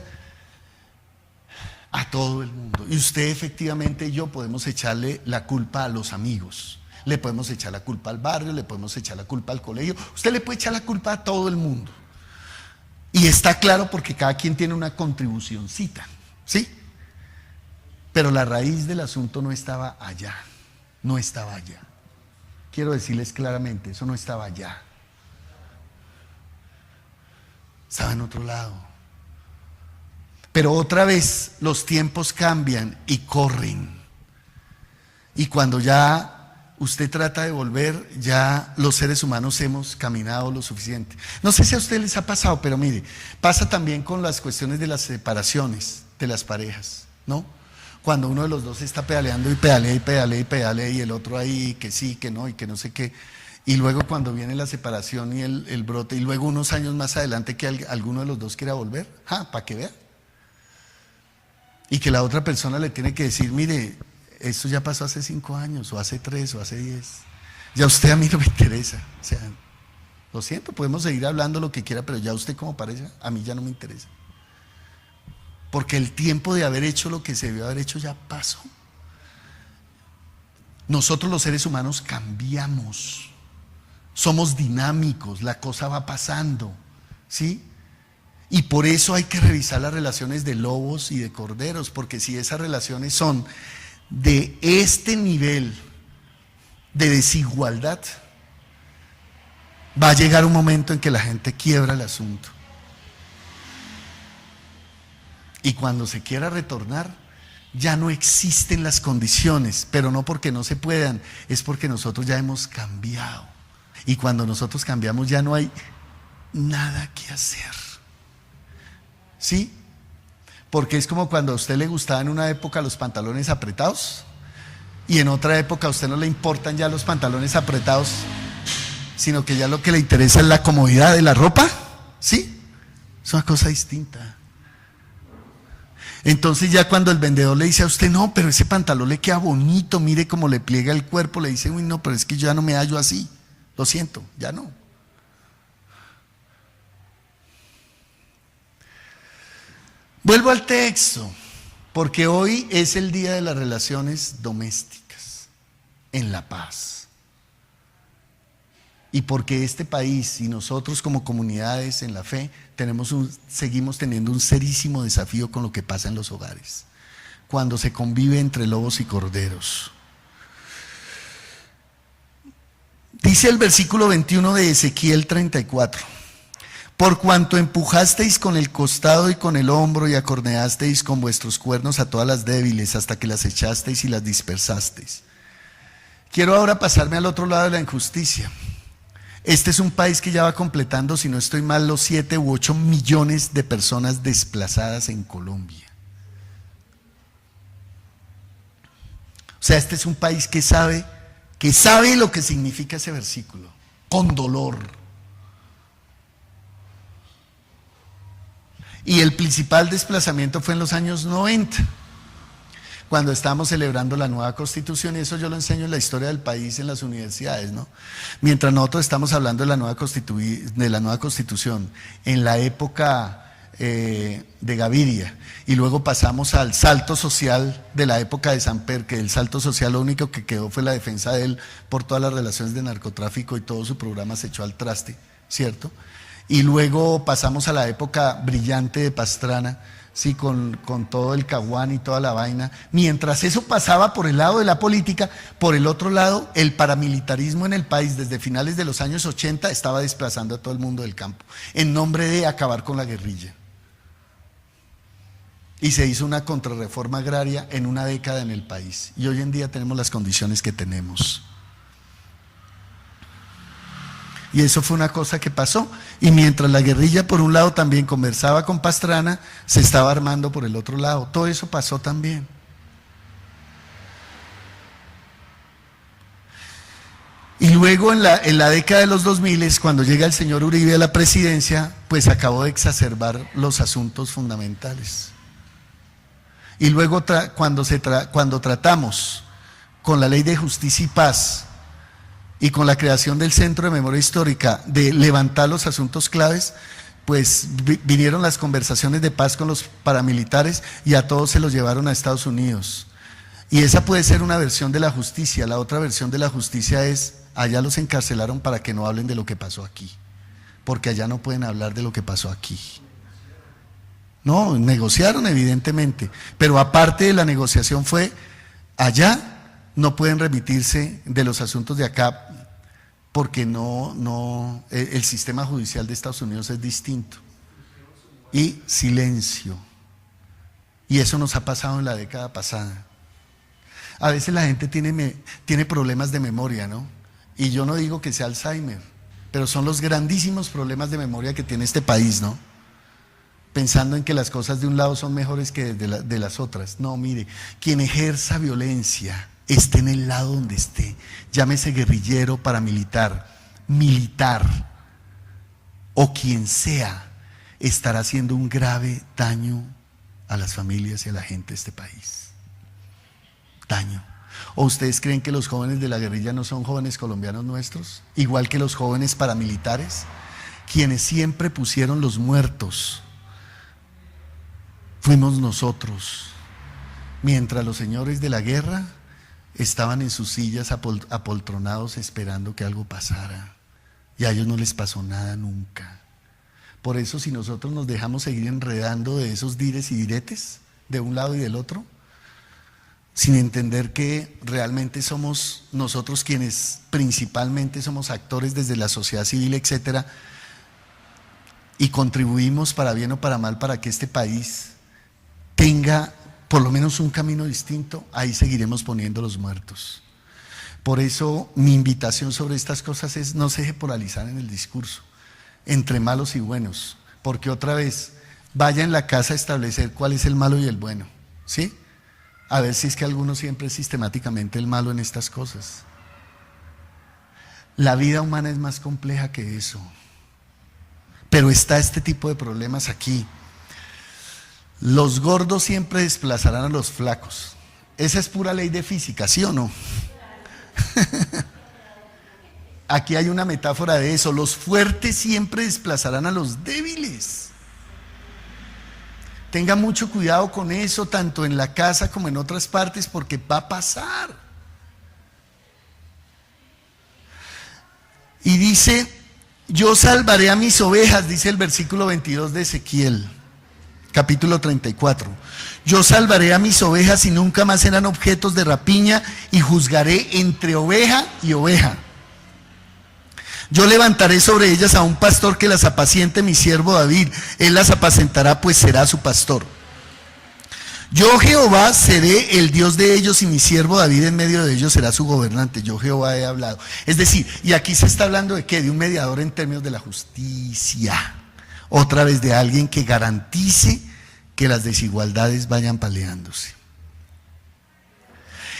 A todo el mundo. Y usted efectivamente y yo podemos echarle la culpa a los amigos. Le podemos echar la culpa al barrio, le podemos echar la culpa al colegio. Usted le puede echar la culpa a todo el mundo. Y está claro porque cada quien tiene una contribucioncita, ¿sí? Pero la raíz del asunto no estaba allá, no estaba allá. Quiero decirles claramente, eso no estaba allá. Estaba en otro lado. Pero otra vez los tiempos cambian y corren. Y cuando ya usted trata de volver, ya los seres humanos hemos caminado lo suficiente. No sé si a ustedes les ha pasado, pero mire, pasa también con las cuestiones de las separaciones de las parejas, ¿no? Cuando uno de los dos está pedaleando y pedalea y pedalea y pedalea y el otro ahí que sí, que no y que no sé qué. Y luego cuando viene la separación y el brote y luego unos años más adelante que alguno de los dos quiera volver, para que vea. Y que la otra persona le tiene que decir, mire, esto ya pasó hace 5 años, o hace 3, o hace 10. Ya usted a mí no me interesa. O sea, lo siento, podemos seguir hablando lo que quiera, pero ya usted como pareja, a mí ya no me interesa. Porque el tiempo de haber hecho lo que se debió haber hecho ya pasó. Nosotros los seres humanos cambiamos. Somos dinámicos, la cosa va pasando, ¿sí? Y por eso hay que revisar las relaciones de lobos y de corderos, porque si esas relaciones son de este nivel de desigualdad, va a llegar un momento en que la gente quiebra el asunto. Y cuando se quiera retornar, ya no existen las condiciones, pero no porque no se puedan, es porque nosotros ya hemos cambiado. Y cuando nosotros cambiamos ya no hay nada que hacer. ¿Sí? Porque es como cuando a usted le gustaban en una época los pantalones apretados y en otra época a usted no le importan ya los pantalones apretados, sino que ya lo que le interesa es la comodidad de la ropa. ¿Sí? Es una cosa distinta. Entonces ya cuando el vendedor le dice a usted, no, pero ese pantalón le queda bonito, mire cómo le pliega el cuerpo, le dice, uy, no, pero es que yo ya no me hallo así. Lo siento, ya no. Vuelvo al texto, porque hoy es el día de las relaciones domésticas, en la paz. Y porque este país y nosotros como comunidades en la fe seguimos teniendo un serísimo desafío con lo que pasa en los hogares, cuando se convive entre lobos y corderos. Dice el versículo 21 de Ezequiel 34. Por cuanto empujasteis con el costado y con el hombro y acorneasteis con vuestros cuernos a todas las débiles hasta que las echasteis y las dispersasteis. Quiero ahora pasarme al otro lado de la injusticia. Este es un país que ya va completando, si no estoy mal, los 7 u 8 millones de personas desplazadas en Colombia. O sea, este es un país que sabe lo que significa ese versículo, con dolor. Y el principal desplazamiento fue en los años 90, cuando estábamos celebrando la nueva Constitución, y eso yo lo enseño en la historia del país en las universidades, ¿no? Mientras nosotros estamos hablando de la nueva Constitución, en la época de Gaviria, y luego pasamos al salto social de la época de Samper, que el salto social lo único que quedó fue la defensa de él por todas las relaciones de narcotráfico y todo su programa se echó al traste, ¿cierto? Y luego pasamos a la época brillante de Pastrana, sí, con todo el caguán y toda la vaina. Mientras eso pasaba por el lado de la política, por el otro lado, el paramilitarismo en el país desde finales de los años 80 estaba desplazando a todo el mundo del campo, en nombre de acabar con la guerrilla. Y se hizo una contrarreforma agraria en una década en el país. Y hoy en día tenemos las condiciones que tenemos. Y eso fue una cosa que pasó. Y mientras la guerrilla por un lado también conversaba con Pastrana, se estaba armando por el otro lado. Todo eso pasó también. Y luego en la década de los 2000, cuando llega el señor Uribe a la presidencia, pues acabó de exacerbar los asuntos fundamentales. Y luego cuando tratamos con la Ley de Justicia y Paz y con la creación del Centro de Memoria Histórica de levantar los asuntos claves, pues vinieron las conversaciones de paz con los paramilitares y a todos se los llevaron a Estados Unidos. Y esa puede ser una versión de la justicia. La otra versión de la justicia es, allá los encarcelaron para que no hablen de lo que pasó aquí, porque allá no pueden hablar de lo que pasó aquí. No, negociaron evidentemente, pero aparte de la negociación fue, allá no pueden remitirse de los asuntos de acá, porque el sistema judicial de Estados Unidos es distinto. Y silencio. Y eso nos ha pasado en la década pasada. A veces la gente tiene problemas de memoria, ¿no? Y yo no digo que sea Alzheimer, pero son los grandísimos problemas de memoria que tiene este país, ¿no? Pensando en que las cosas de un lado son mejores que de las otras. No, mire, quien ejerza violencia, esté en el lado donde esté, llámese guerrillero, paramilitar, militar o quien sea, estará haciendo un grave daño a las familias y a la gente de este país. Daño. ¿O ustedes creen que los jóvenes de la guerrilla no son jóvenes colombianos nuestros? Igual que los jóvenes paramilitares, quienes siempre pusieron los muertos. Fuimos nosotros, mientras los señores de la guerra estaban en sus sillas apoltronados esperando que algo pasara, y a ellos no les pasó nada nunca. Por eso, si nosotros nos dejamos seguir enredando de esos dires y diretes, de un lado y del otro, sin entender que realmente somos nosotros quienes principalmente somos actores desde la sociedad civil, etcétera, y contribuimos para bien o para mal para que este país tenga por lo menos un camino distinto, ahí seguiremos poniendo los muertos. Por eso mi invitación sobre estas cosas es: no se deje polarizar en el discurso entre malos y buenos, porque otra vez vaya en la casa a establecer cuál es el malo y el bueno, ¿sí? A ver si es que alguno siempre es sistemáticamente el malo en estas cosas. La vida humana es más compleja que eso, pero está este tipo de problemas aquí. Los gordos siempre desplazarán a los flacos. Esa es pura ley de física, ¿sí o no? Aquí hay una metáfora de eso. Los fuertes siempre desplazarán a los débiles. Tenga mucho cuidado con eso, tanto en la casa como en otras partes, porque va a pasar. Y dice: yo salvaré a mis ovejas, dice el versículo 22 de Ezequiel. Capítulo 34. Yo salvaré a mis ovejas y nunca más serán objetos de rapiña, y juzgaré entre oveja y oveja. Yo levantaré sobre ellas a un pastor que las apaciente, mi siervo David. Él las apacentará, pues será su pastor. Yo, Jehová, seré el Dios de ellos, y mi siervo David en medio de ellos será su gobernante. Yo, Jehová, he hablado. Es decir, y aquí se está hablando de ¿qué? De un mediador en términos de la justicia. Otra vez, de alguien que garantice que las desigualdades vayan paliándose.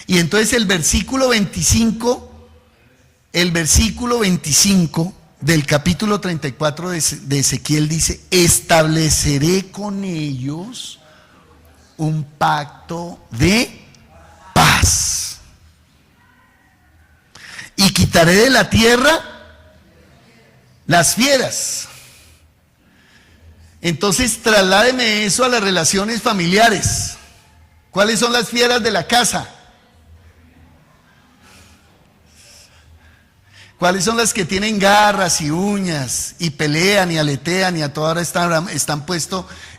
Y entonces el versículo 25 del capítulo 34 de Ezequiel dice: estableceré con ellos un pacto de paz, y quitaré de la tierra las fieras. Entonces trasládeme eso a las relaciones familiares. ¿Cuáles son las fieras de la casa? ¿Cuáles son las que tienen garras y uñas y pelean y aletean y a toda hora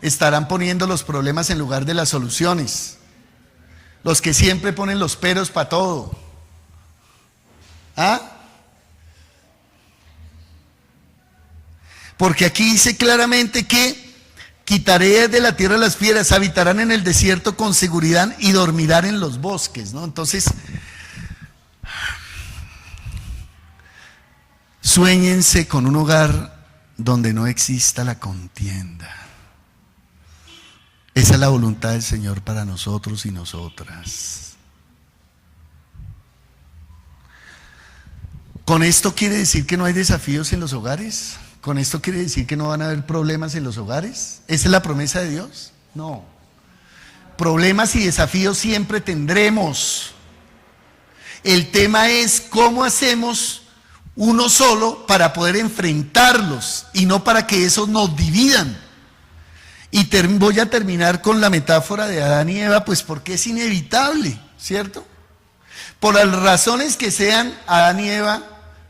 estarán poniendo los problemas en lugar de las soluciones? Los que siempre ponen los peros para todo. ¿Ah? Porque aquí dice claramente que Quitaré de la tierra las fieras, habitarán en el desierto con seguridad y dormirán en los bosques, ¿no? Entonces, suéñense con un hogar donde no exista la contienda. Esa es la voluntad del Señor para nosotros y nosotras. ¿Con esto quiere decir que no hay desafíos en los hogares? ¿Con esto quiere decir que no van a haber problemas en los hogares? ¿Esa es la promesa de Dios? No. Problemas y desafíos siempre tendremos. El tema es cómo hacemos uno solo para poder enfrentarlos y no para que esos nos dividan. Y voy a terminar con la metáfora de Adán y Eva, pues porque es inevitable, ¿cierto? Por las razones que sean, Adán y Eva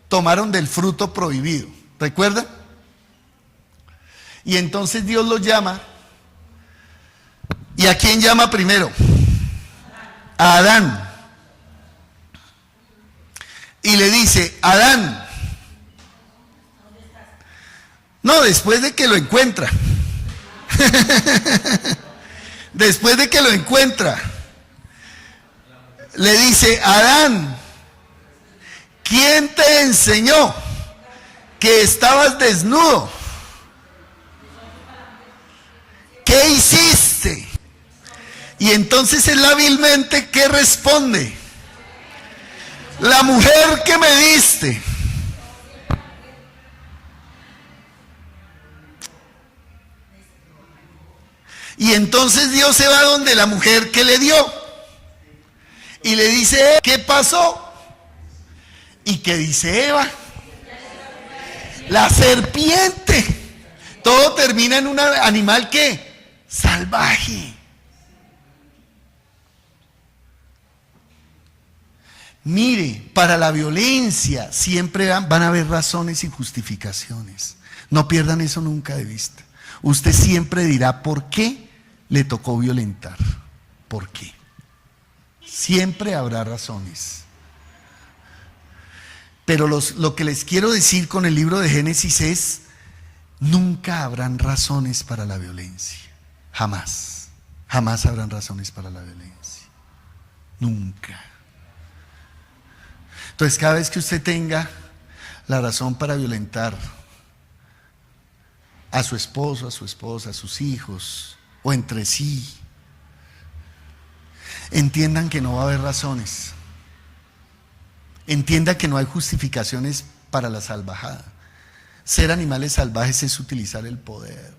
tomaron del fruto prohibido. ¿Recuerdan? Y entonces Dios los llama. ¿Y a quién llama primero? A Adán. Y le dice, Adán. No, después de que lo encuentra. Después de que lo encuentra, le dice, Adán, ¿quién te enseñó que estabas desnudo? ¿Qué hiciste? Y entonces él hábilmente, ¿qué responde? La mujer que me diste. Y entonces Dios se va donde la mujer que le dio. Y le dice, ¿qué pasó? ¿Y qué dice Eva? La serpiente. Todo termina en un animal que salvaje. Mire, para la violencia siempre van a haber razones y justificaciones. No pierdan eso nunca de vista. Usted siempre dirá por qué le tocó violentar. ¿Por qué? Siempre habrá razones. Pero lo que les quiero decir con el libro de Génesis es, nunca habrán razones para la violencia. Jamás. Jamás habrán razones para la violencia. Nunca. Entonces, cada vez que usted tenga la razón para violentar a su esposo, a su esposa, a sus hijos, o entre sí, entiendan que no va a haber razones. Entienda que no hay justificaciones para la salvajada. Ser animales salvajes es utilizar el poder,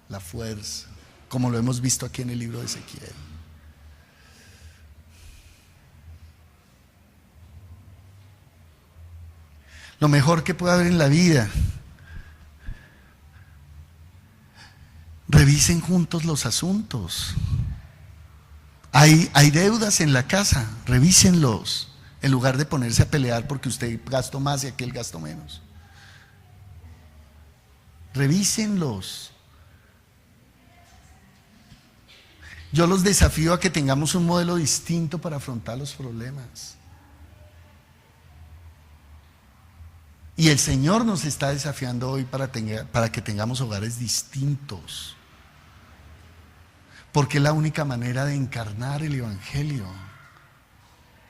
la fuerza, como lo hemos visto aquí en el libro de Ezequiel. Lo mejor que puede haber en la vida, revisen juntos los asuntos. Hay deudas en la casa, revísenlos, en lugar de ponerse a pelear porque usted gastó más y aquel gastó menos. Revísenlos. Yo los desafío a que tengamos un modelo distinto para afrontar los problemas. Y el Señor nos está desafiando hoy para que tengamos hogares distintos. Porque es la única manera de encarnar el Evangelio.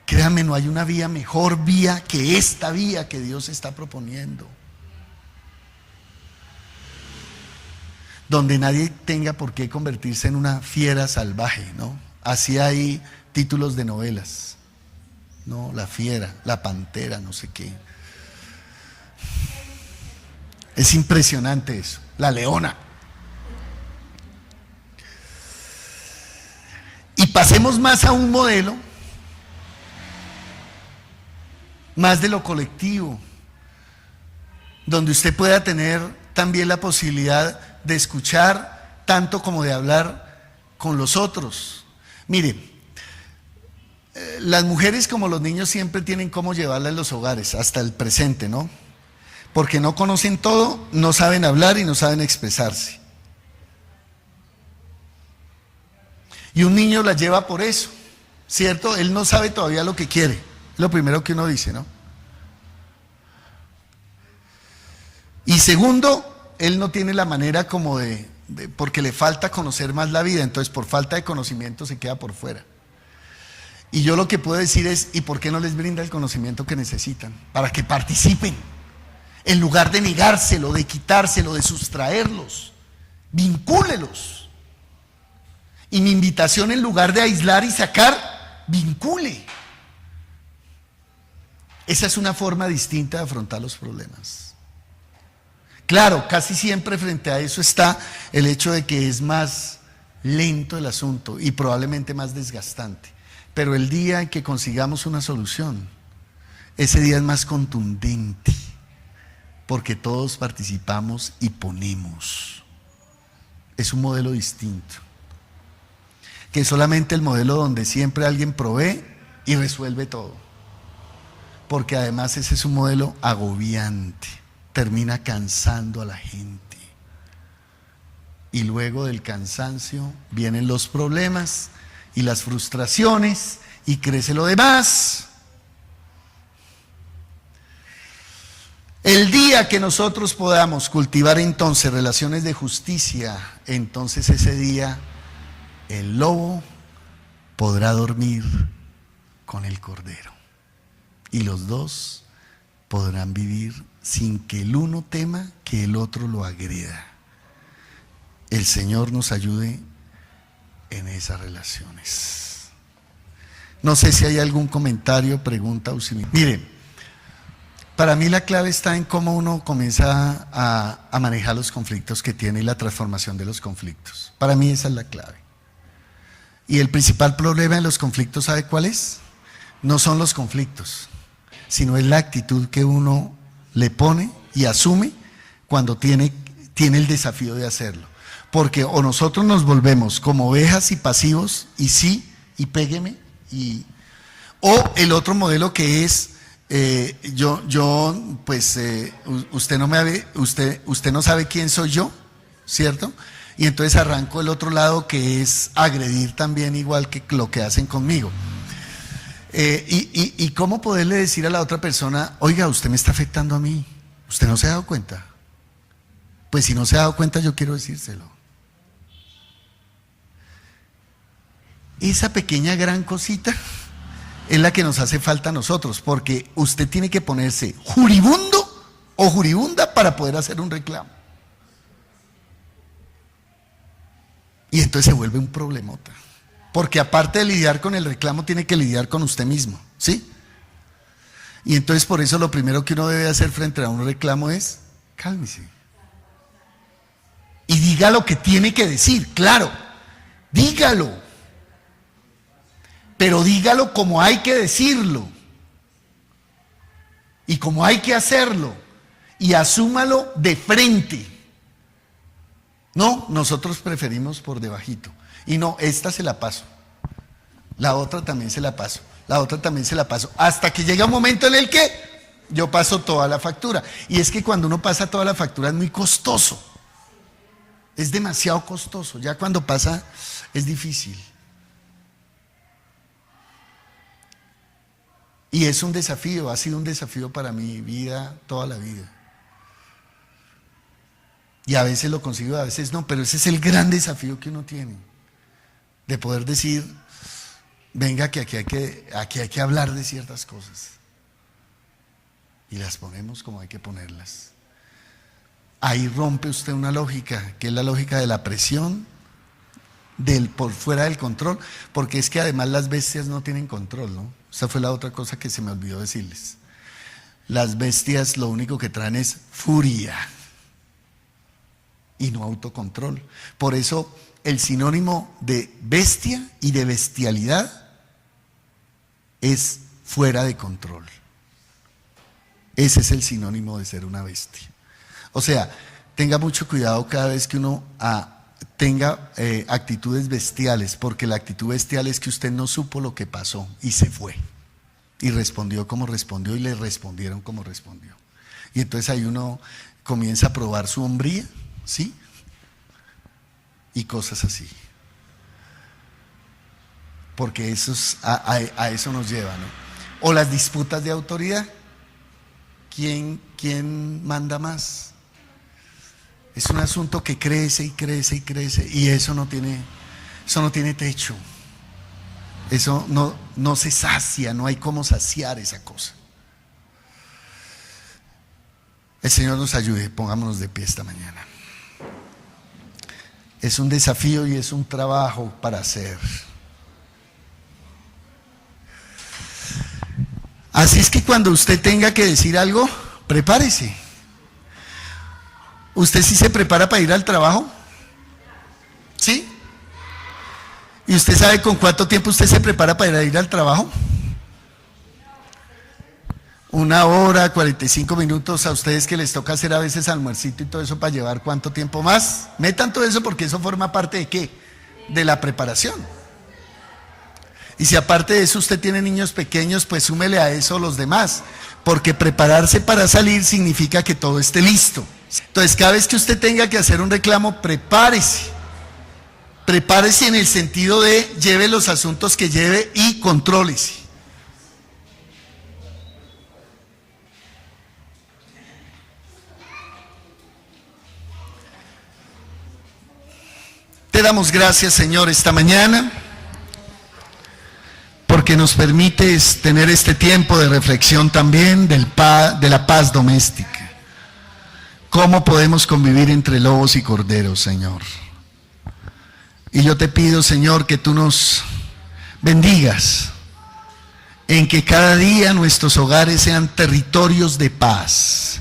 Créanme, no hay una vía mejor vía que esta vía que Dios está proponiendo. Donde nadie tenga por qué convertirse en una fiera salvaje, ¿no? Así hay títulos de novelas, ¿no? La fiera, la pantera, no sé qué. Es impresionante eso, la leona. Y pasemos más a un modelo, más de lo colectivo, donde usted pueda tener también la posibilidad de escuchar tanto como de hablar con los otros. Mire, las mujeres como los niños siempre tienen cómo llevarla en los hogares, hasta el presente, ¿no? Porque no conocen todo, no saben hablar y no saben expresarse. Y un niño la lleva por eso, ¿cierto? Él no sabe todavía lo que quiere, lo primero que uno dice, ¿no? Y segundo, él no tiene la manera como de porque le falta conocer más la vida, entonces por falta de conocimiento se queda por fuera. Y yo lo que puedo decir es, ¿y por qué no les brinda el conocimiento que necesitan? Para que participen, en lugar de negárselo, de quitárselo, de sustraerlos, vincúlelos. Y mi invitación, en lugar de aislar y sacar, vincule. Esa es una forma distinta de afrontar los problemas. Claro, casi siempre frente a eso está el hecho de que es más lento el asunto y probablemente más desgastante. Pero el día en que consigamos una solución, ese día es más contundente, porque todos participamos y ponemos. Es un modelo distinto, que solamente el modelo donde siempre alguien provee y resuelve todo. Porque además ese es un modelo agobiante, termina cansando a la gente. Y luego del cansancio vienen los problemas y las frustraciones y crece lo demás. El día que nosotros podamos cultivar entonces relaciones de justicia, entonces ese día el lobo podrá dormir con el cordero y los dos podrán vivir sin que el uno tema que el otro lo agreda. El Señor nos ayude en esas relaciones. No sé si hay algún comentario, pregunta o si... Mire, para mí la clave está en cómo uno comienza a manejar los conflictos que tiene y la transformación de los conflictos. Para mí esa es la clave. Y el principal problema de los conflictos, ¿sabe cuál es? No son los conflictos, sino es la actitud que uno le pone y asume cuando tiene el desafío de hacerlo. Porque o nosotros nos volvemos como ovejas y pasivos, y sí, y pégueme, o el otro modelo que es, usted no sabe quién soy yo, ¿cierto? Y entonces arranco el otro lado, que es agredir también, igual que lo que hacen conmigo. Y cómo poderle decir a la otra persona, oiga, usted me está afectando a mí, ¿usted no se ha dado cuenta? Pues si no se ha dado cuenta, yo quiero decírselo. Esa pequeña gran cosita es la que nos hace falta a nosotros, porque usted tiene que ponerse juribundo o juribunda para poder hacer un reclamo. Y entonces se vuelve un problemota, porque aparte de lidiar con el reclamo, tiene que lidiar con usted mismo, ¿sí? Y entonces por eso lo primero que uno debe hacer frente a un reclamo es, cálmese. Y diga lo que tiene que decir, claro, dígalo. Pero dígalo como hay que decirlo. Y como hay que hacerlo. Y asúmalo de frente. No, nosotros preferimos por debajito. Y no, esta se la paso. La otra también se la paso. La otra también se la paso. Hasta que llega un momento en el que yo paso toda la factura. Y es que cuando uno pasa toda la factura es muy costoso. Es demasiado costoso. Ya cuando pasa es difícil. Y es un desafío, ha sido un desafío para mi vida, toda la vida. Y a veces lo consigo, a veces no, pero ese es el gran desafío que uno tiene. De poder decir, venga, que aquí hay que hablar de ciertas cosas. Y las ponemos como hay que ponerlas. Ahí rompe usted una lógica, que es la lógica de la presión, del por fuera del control, porque es que además las bestias no tienen control, ¿no? Esa fue la otra cosa que se me olvidó decirles. Las bestias lo único que traen es furia y no autocontrol. Por eso el sinónimo de bestia y de bestialidad es fuera de control. Ese es el sinónimo de ser una bestia. O sea, tenga mucho cuidado cada vez que uno tenga actitudes bestiales, porque la actitud bestial es que usted no supo lo que pasó y se fue y respondió como respondió y le respondieron como respondió, y entonces ahí uno comienza a probar su hombría, ¿sí? Y cosas así, porque a eso nos lleva, ¿no? O las disputas de autoridad. ¿Quién manda más? Es un asunto que crece y crece y crece, y eso no tiene techo. Eso no se sacia, no hay cómo saciar esa cosa. El Señor nos ayude, pongámonos de pie esta mañana. Es un desafío y es un trabajo para hacer. Así es que cuando usted tenga que decir algo, prepárese. ¿Usted sí se prepara para ir al trabajo? ¿Sí? ¿Y usted sabe con cuánto tiempo usted se prepara para ir al trabajo? 1 hora, 45 minutos. A ustedes que les toca hacer a veces almuercito y todo eso para llevar ¿cuánto tiempo más? Metan todo eso porque eso forma parte de ¿qué? De la preparación. Y si aparte de eso usted tiene niños pequeños, pues súmele a eso los demás, porque prepararse para salir significa que todo esté listo. Entonces cada vez que usted tenga que hacer un reclamo, prepárese. Prepárese en el sentido de lleve los asuntos que lleve y contrólese. Te damos gracias, Señor, esta mañana, porque nos permites tener este tiempo de reflexión también de la paz doméstica. ¿Cómo podemos convivir entre lobos y corderos, Señor? Y yo te pido, Señor, que tú nos bendigas en que cada día nuestros hogares sean territorios de paz,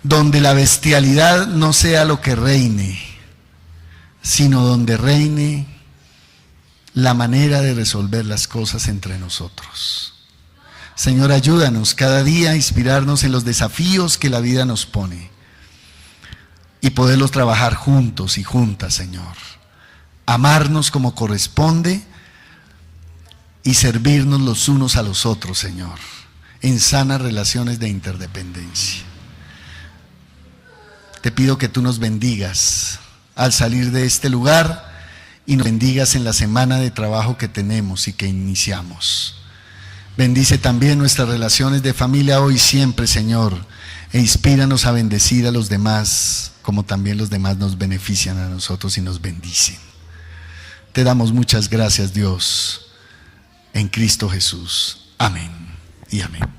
donde la bestialidad no sea lo que reine, sino donde reine la manera de resolver las cosas entre nosotros. Señor, ayúdanos cada día a inspirarnos en los desafíos que la vida nos pone y poderlos trabajar juntos y juntas, Señor. Amarnos como corresponde y servirnos los unos a los otros, Señor, en sanas relaciones de interdependencia. Te pido que tú nos bendigas al salir de este lugar y nos bendigas en la semana de trabajo que tenemos y que iniciamos. Bendice también nuestras relaciones de familia hoy y siempre, Señor, e inspíranos a bendecir a los demás, como también los demás nos benefician a nosotros y nos bendicen. Te damos muchas gracias, Dios, en Cristo Jesús. Amén y amén.